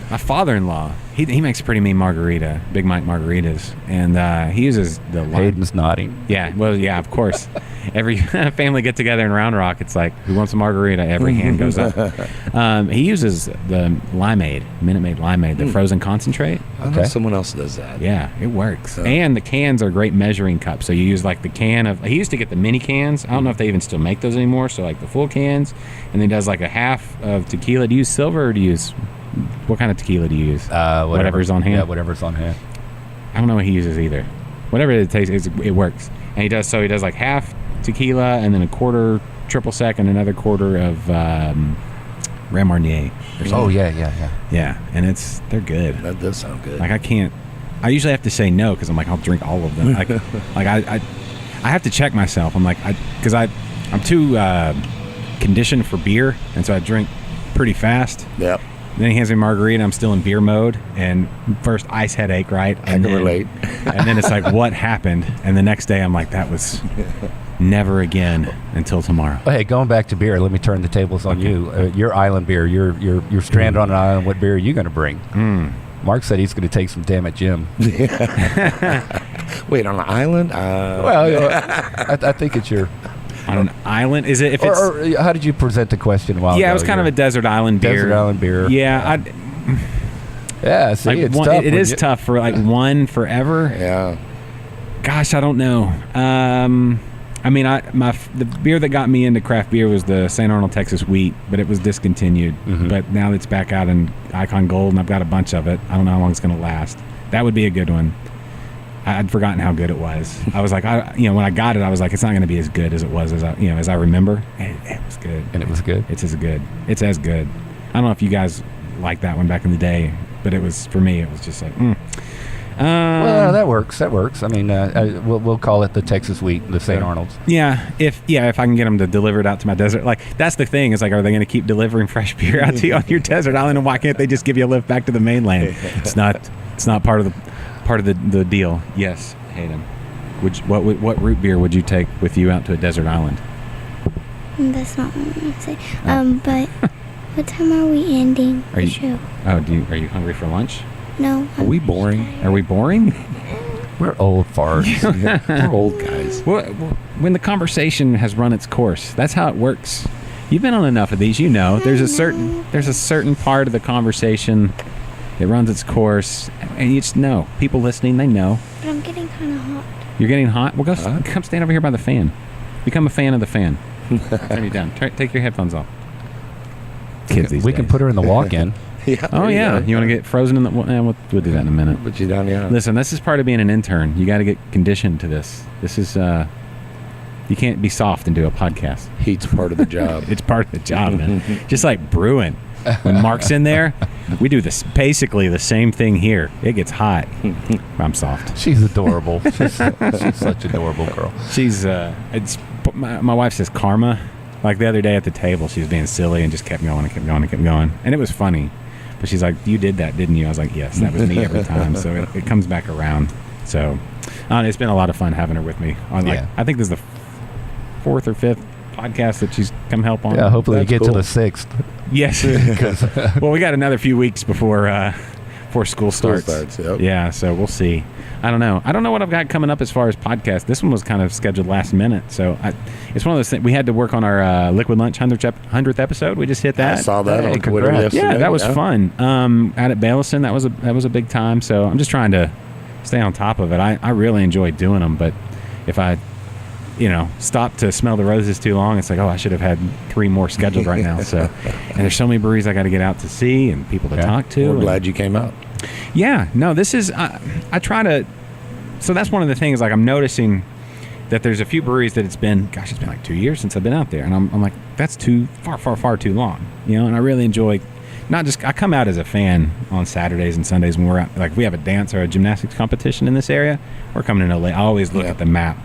Speaker 5: My father-in-law, he makes a pretty mean margarita, Big Mike margaritas, and he uses the lime.
Speaker 3: Haidyn's nodding.
Speaker 5: Yeah, well, yeah, of course. Every family get together in Round Rock, it's like, who wants a margarita? Every hand goes up. He uses the limeade, Minute Maid limeade, the frozen concentrate.
Speaker 2: I know someone else does that.
Speaker 5: Yeah, it works. And the cans are great measuring cups. So you use like the can of, he used to get the mini cans. I don't know if they even still make those anymore. So like the full cans, and then he does like a half of tequila. Do you use silver or do you use, what kind of tequila do you use? Whatever's on hand?
Speaker 3: Yeah, whatever's on hand.
Speaker 5: I don't know what he uses either. Whatever it tastes, it works. And he does like half tequila and then a quarter triple sec and another quarter of Grand Marnier.
Speaker 3: Oh, yeah.
Speaker 5: Yeah, and they're good.
Speaker 2: That does sound good.
Speaker 5: Like I usually have to say no because I'm like, I'll drink all of them. I have to check myself. I'm like, because I'm too conditioned for beer, and so I drink pretty fast.
Speaker 2: Yep.
Speaker 5: Then he hands me a margarita. I'm still in beer mode, and first ice headache, right?
Speaker 2: I can relate.
Speaker 5: And then it's like, what happened? And the next day, I'm like, that was never again until tomorrow.
Speaker 3: Oh, hey, going back to beer, let me turn the tables on you. Your island beer, you're stranded on an island. What beer are you going to bring? Mark said he's going to take some Damn It Jim.
Speaker 2: Wait, on an island?
Speaker 3: Well, I think it's your...
Speaker 5: On an island? Is it? If it's,
Speaker 3: or how did you present the question a while ago?
Speaker 5: Yeah, it was kind of a desert island beer.
Speaker 3: Desert island beer.
Speaker 5: Yeah.
Speaker 3: Yeah, see,
Speaker 5: like
Speaker 3: it's
Speaker 5: one,
Speaker 3: tough.
Speaker 5: it is tough for like one forever.
Speaker 2: Yeah.
Speaker 5: Gosh, I don't know. I mean, the beer that got me into craft beer was the St. Arnold Texas Wheat, but it was discontinued. Mm-hmm. But now it's back out in Icon Gold, and I've got a bunch of it. I don't know how long it's going to last. That would be a good one. I'd forgotten how good it was. I was like, when I got it, I was like, it's not going to be as good as it was as I remember. It was good,
Speaker 3: and it was good.
Speaker 5: It's as good. It's as good. I don't know if you guys liked that one back in the day, but it was, for me, it was just like,
Speaker 3: well, that works. I mean, we'll call it the Texas Wheat, the St. Arnold's.
Speaker 5: Yeah, if I can get them to deliver it out to my desert, like that's the thing is like, are they going to keep delivering fresh beer out to you on your desert island, and why can't they just give you a lift back to the mainland? It's not part of the deal. Yes, Haidyn. What root beer would you take with you out to a desert island?
Speaker 6: That's not what I'm going to say. But what time are we ending the show?
Speaker 5: Oh, are you hungry for lunch?
Speaker 6: No.
Speaker 2: Are we boring?
Speaker 5: Are we boring?
Speaker 3: We're old farts.
Speaker 2: We're old guys.
Speaker 5: Well, when the conversation has run its course, that's how it works. You've been on enough of these, you know. There's a certain part of the conversation that runs its course, and you just know. People listening, they know.
Speaker 6: But I'm getting kind of hot.
Speaker 5: You're getting hot? Well, come stand over here by the fan. Become a fan of the fan. Turn you down. Take your headphones off. Kids these
Speaker 3: we
Speaker 5: days.
Speaker 3: can put her in the walk-in.
Speaker 2: Yeah.
Speaker 5: Oh, yeah. You want to get frozen in the... We'll do that in a minute.
Speaker 2: Put you down, yeah.
Speaker 5: Listen, this is part of being an intern. You got to get conditioned to this. This is... you can't be soft and do a podcast.
Speaker 2: Heat's part of the job.
Speaker 5: It's part of the job, man. Just like brewing. When Mark's in there, we do basically the same thing here. It gets hot. I'm soft.
Speaker 3: She's adorable. She's such an adorable girl.
Speaker 5: She's... my wife says karma. Like the other day at the table, she was being silly and just kept going and kept going and kept going. And it was funny. But she's like, you did that, didn't you? I was like, yes, that was me every time. So it comes back around. So it's been a lot of fun having her with me. I think this is the 4th or 5th podcast that she's come help on.
Speaker 3: Yeah, hopefully
Speaker 2: That's
Speaker 3: you get
Speaker 2: cool.
Speaker 3: to the 6th.
Speaker 5: Yes. Well, we got another few weeks before school starts.
Speaker 2: Yep.
Speaker 5: Yeah, so we'll see. I don't know what I've got coming up as far as podcasts. This one was kind of scheduled last minute, so it's one of those things. We had to work on our Liquid Lunch 100th episode. We just hit that.
Speaker 2: I saw that on Twitter
Speaker 3: congrats.
Speaker 2: yesterday.
Speaker 5: Yeah, that was fun. Out at Bailison, that was a big time. So I'm just trying to stay on top of it. I really enjoy doing them, but if I stop to smell the roses too long, it's like, I should have had 3 more scheduled right now. So, and there's so many breweries I got to get out to see and people to talk to.
Speaker 2: We're glad you came out.
Speaker 5: Yeah, no, this is, I try to, so that's one of the things, like I'm noticing that there's a few breweries that it's been like 2 years since I've been out there. And I'm like, that's far too long, and I really enjoy I come out as a fan on Saturdays and Sundays when we're out, like we have a dance or a gymnastics competition in this area. We're coming to No Label. I always look at the map.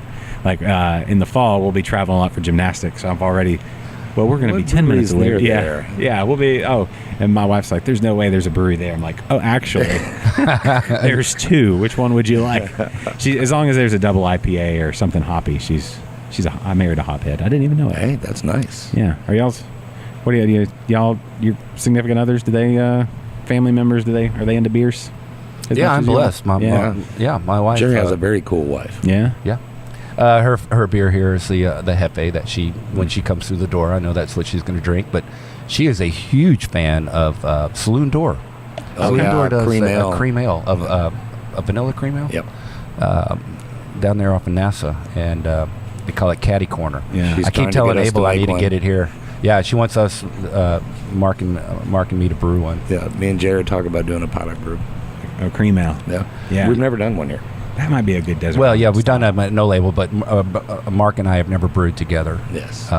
Speaker 5: Like in the fall, we'll be traveling a lot for gymnastics. So I've already. Well, we're going to be 10 minutes away. Yeah, we'll be. Oh, and my wife's like, "There's no way there's a brewery there." I'm like, "Oh, actually, there's two. Which one would you like?" As long as there's a double IPA or something hoppy, I married a hophead. I didn't even know it.
Speaker 2: Hey, that's nice.
Speaker 5: Yeah. Are y'all's? What do y'all? Your significant others? Do they? Family members? Are they into beers?
Speaker 3: Yeah, I'm blessed. My wife.
Speaker 2: Jerry has a very cool wife.
Speaker 5: Yeah.
Speaker 3: Yeah. Her beer here is the Hefe that when she comes through the door, I know that's what she's going to drink. But she is a huge fan of Saloon Door. Saloon Door does a cream ale of a vanilla cream ale.
Speaker 2: Yep.
Speaker 3: Down there off of NASA, and they call it Katy Corner.
Speaker 5: Yeah.
Speaker 3: I keep telling Abel I need to get it here. Yeah, she wants us marking me to brew one.
Speaker 2: Yeah, me and Jared talk about doing a pilot brew.
Speaker 5: A cream ale.
Speaker 2: Yeah. We've never done one here.
Speaker 5: That might be a good desert.
Speaker 3: Well, yeah, we've done a No Label, but Mark and I have never brewed together.
Speaker 2: Yes.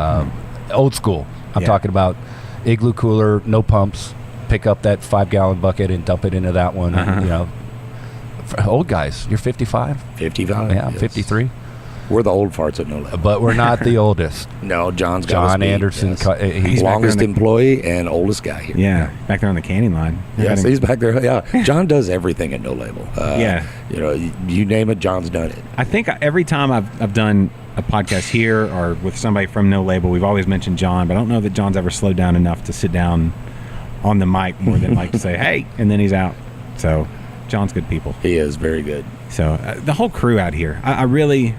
Speaker 3: Old school. I'm talking about igloo cooler, no pumps. Pick up that 5-gallon bucket and dump it into that one. You know, for old guys, you're 55.
Speaker 2: 55.
Speaker 3: Yeah,
Speaker 2: yes.
Speaker 3: 53.
Speaker 2: We're the old farts at No Label.
Speaker 3: But we're not the oldest.
Speaker 2: No, John
Speaker 3: Anderson.
Speaker 2: Yes.
Speaker 3: He's
Speaker 2: longest employee and oldest guy here.
Speaker 5: Yeah, back there on the canning line.
Speaker 2: Yes, he's back there. Yeah, John does everything at No Label. You know, you name it, John's done it.
Speaker 5: I think every time I've done a podcast here or with somebody from No Label, we've always mentioned John, but I don't know that John's ever slowed down enough to sit down on the mic more than like to say, "Hey," and then he's out. So, John's good people.
Speaker 2: He is very good.
Speaker 5: So the whole crew out here, I really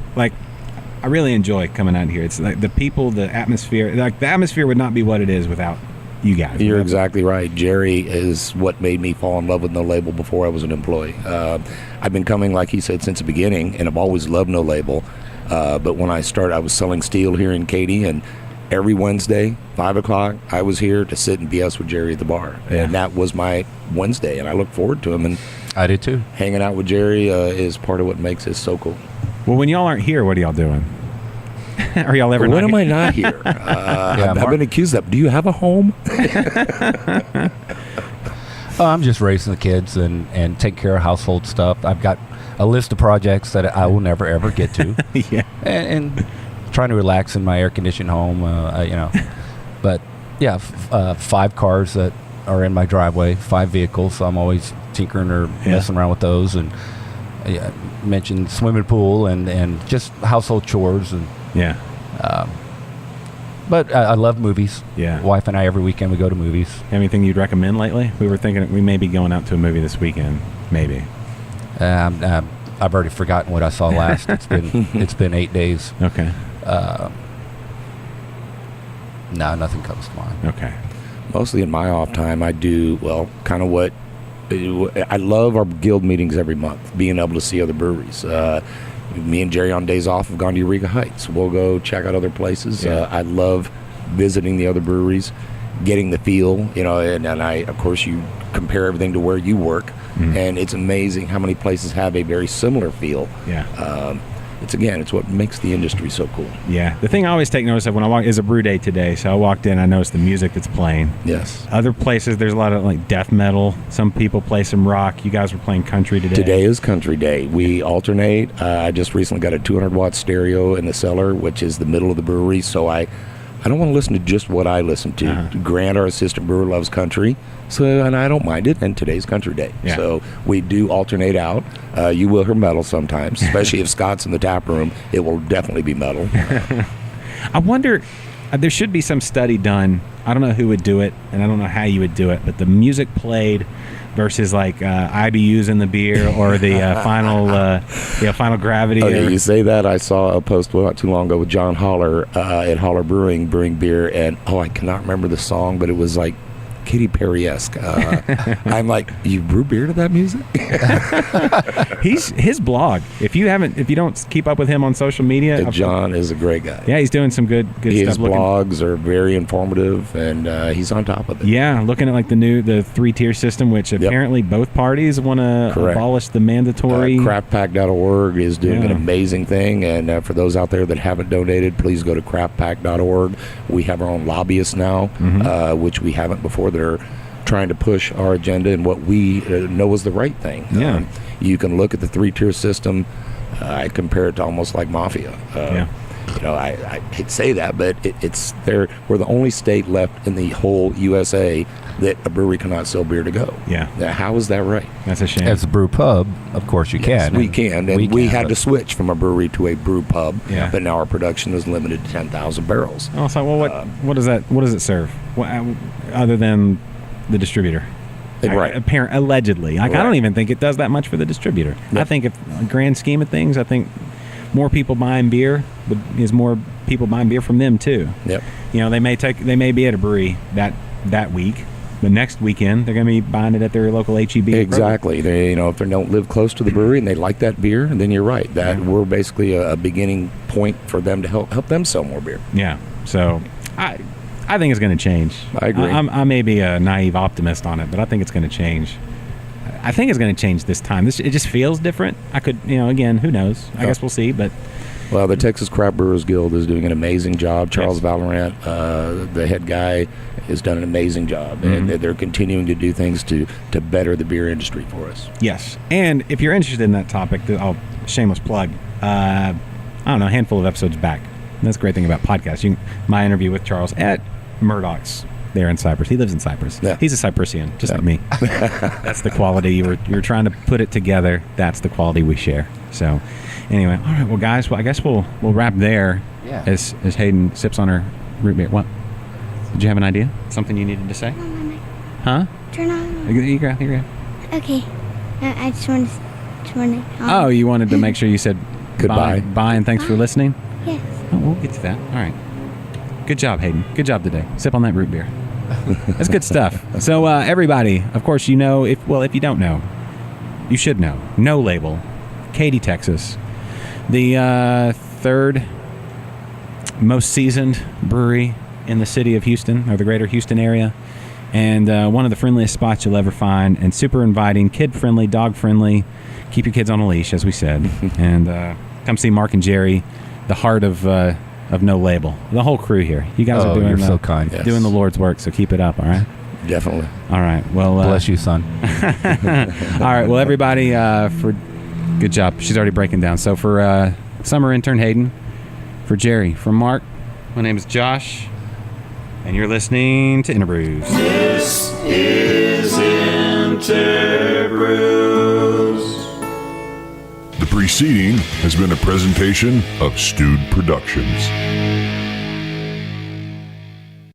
Speaker 5: enjoy coming out here. It's like the people, the atmosphere. Like the atmosphere would not be what it is without you guys.
Speaker 2: You're exactly right. Jerry is what made me fall in love with No Label before I was an employee. I've been coming, like he said, since the beginning, and I've always loved No Label. But when I started, I was selling steel here in Katy, and every Wednesday, 5 o'clock, I was here to sit and BS with Jerry at the bar.
Speaker 5: Yeah.
Speaker 2: And that was my Wednesday, and I look forward to him. And
Speaker 3: I did too.
Speaker 2: hanging out with Jerry is part of what makes this so cool.
Speaker 5: Well, when y'all aren't here, what are y'all doing? Are y'all ever?
Speaker 2: When
Speaker 5: not
Speaker 2: am I
Speaker 5: here?
Speaker 2: not here? I've been accused of. Do you have a home?
Speaker 3: I'm just raising the kids and taking care of household stuff. I've got a list of projects that I will never ever get to.
Speaker 5: Yeah.
Speaker 3: And trying to relax in my air-conditioned home, you know. But yeah, 5 cars that are in my driveway, 5 vehicles. So I'm always tinkering or messing around with those, and mentioned swimming pool and just household chores and.
Speaker 5: Yeah.
Speaker 3: But I love movies.
Speaker 5: Yeah.
Speaker 3: Wife and I, every weekend we go to movies.
Speaker 5: Anything you'd recommend lately? We were thinking we may be going out to a movie this weekend. Maybe.
Speaker 3: I've already forgotten what I saw last. It's been 8 days.
Speaker 5: Okay.
Speaker 3: No, nothing comes to mind.
Speaker 5: Okay.
Speaker 2: Mostly in my off time, I do, well, kind of what I love our guild meetings every month, being able to see other breweries. Me and Jerry on days off have gone to Eureka Heights. We'll go check out other places.
Speaker 5: Yeah.
Speaker 2: I love visiting the other breweries, getting the feel, you know, and I, of course, you compare everything to where you work, and it's amazing how many places have a very similar feel.
Speaker 5: Yeah.
Speaker 2: It's what makes the industry so cool.
Speaker 5: Yeah. The thing I always take notice of when I walk is a brew day today. So I walked in, I noticed the music that's playing.
Speaker 2: Yes.
Speaker 5: Other places, there's a lot of like death metal. Some people play some rock. You guys were playing country today.
Speaker 2: Today is country day. We alternate. I just recently got a 200-watt stereo in the cellar, which is the middle of the brewery. So I don't want to listen to just what I listen to. Grant, our assistant brewer, loves country, and I don't mind it. And today's country day, so we do alternate out. You will hear metal sometimes, especially if Scott's in the tap room. It will definitely be metal.
Speaker 5: I wonder, there should be some study done. I don't know who would do it, and I don't know how you would do it, but the music played versus like IBUs in the beer or the final gravity.
Speaker 2: Okay, you say that. I saw a post not too long ago with John Holler at Holler Brewing beer, and I cannot remember the song, but it was like Katy Perry-esque. I'm like, you brew beer to that music?
Speaker 5: His blog. If you don't keep up with him on social media,
Speaker 2: John is a great guy.
Speaker 5: Yeah, he's doing some good
Speaker 2: His
Speaker 5: stuff.
Speaker 2: blogs are very informative, and he's on top of it.
Speaker 5: Yeah, looking at like the 3-tier system, which apparently both parties want to abolish the mandatory.
Speaker 2: Craftpack.org is doing an amazing thing, and for those out there that haven't donated, please go to craftpack.org. We have our own lobbyists now, which we haven't before. That are trying to push our agenda and what we know is the right thing.
Speaker 5: Yeah.
Speaker 2: You can look at the 3-tier system. I compare it to almost like mafia. I hate to say that, but it's there. We're the only state left in the whole USA that a brewery cannot sell beer to go.
Speaker 5: Yeah.
Speaker 2: Now, how is that right?
Speaker 5: That's a shame.
Speaker 3: As a brew pub, of course you can.
Speaker 2: We can, and we had
Speaker 3: but-
Speaker 2: to switch from a brewery to a brew pub.
Speaker 5: Yeah.
Speaker 2: But now our production is limited to 10,000 barrels.
Speaker 5: Oh, so what does that? What does it serve? Other than the distributor?
Speaker 2: Right.
Speaker 5: Allegedly. Like, I don't even think it does that much for the distributor.
Speaker 2: Yep.
Speaker 5: I think, if grand scheme of things, I think more people buying beer is more people buying beer from them too.
Speaker 2: Yep.
Speaker 5: They may be at a brewery that week. The next weekend, they're going to be buying it at their local HEB.
Speaker 2: Exactly. They, if they don't live close to the brewery and they like that beer, then you're right. That we're basically a beginning point for them to help them sell more beer.
Speaker 5: Yeah. So I think it's going to change.
Speaker 2: I agree.
Speaker 5: I may be a naive optimist on it, but I think it's going to change. I think it's going to change this time. It just feels different. I could, again, who knows? I guess we'll see. But
Speaker 2: well, the Texas Craft Brewers Guild is doing an amazing job. Charles Valorant, the head guy, has done an amazing job, and they're continuing to do things to better the beer industry for us.
Speaker 5: yes, and if you're interested in that topic, I'll shameless plug. I don't know, a handful of episodes back. And that's the great thing about podcasts. My interview with Charles at Murdoch's there in Cyprus. He lives in Cyprus.
Speaker 2: Yeah.
Speaker 5: He's a Cyprian, just like me. That's the quality. You're trying to put it together. That's the quality we share. So, anyway, all right. Well, guys, I guess we'll wrap there.
Speaker 3: Yeah.
Speaker 5: As Haidyn sips on her root beer. What? Did you have an idea? Something you needed to say? Huh?
Speaker 6: Turn on.
Speaker 5: You go.
Speaker 6: Okay. I just want to.
Speaker 5: Oh, you wanted to make sure you said
Speaker 2: Goodbye.
Speaker 5: Bye, and thanks for listening.
Speaker 6: Yes.
Speaker 5: Oh, we'll get to that. All right. Good job, Haidyn. Good job today. Sip on that root beer. That's good stuff. So, everybody, of course, if you don't know, you should know. No Label, Katy, Texas, the third most seasoned brewery in the city of Houston, or the greater Houston area, and one of the friendliest spots you'll ever find, and super inviting, kid-friendly, dog-friendly. Keep your kids on a leash, as we said, and come see Mark and Jerry, the heart of No Label, the whole crew here. You guys are doing
Speaker 3: you're so kind.
Speaker 2: Yes.
Speaker 5: doing the Lord's work, so keep it up, all right?
Speaker 2: Definitely.
Speaker 5: All right. Well,
Speaker 3: Bless you, son.
Speaker 5: all right. Well, everybody, for good job. She's already breaking down. So for summer intern Haidyn, for Jerry, for Mark, my name is Josh, and you're listening to InterBrews.
Speaker 4: This is InterBrews.
Speaker 1: The preceding has been a presentation of Stewed Productions.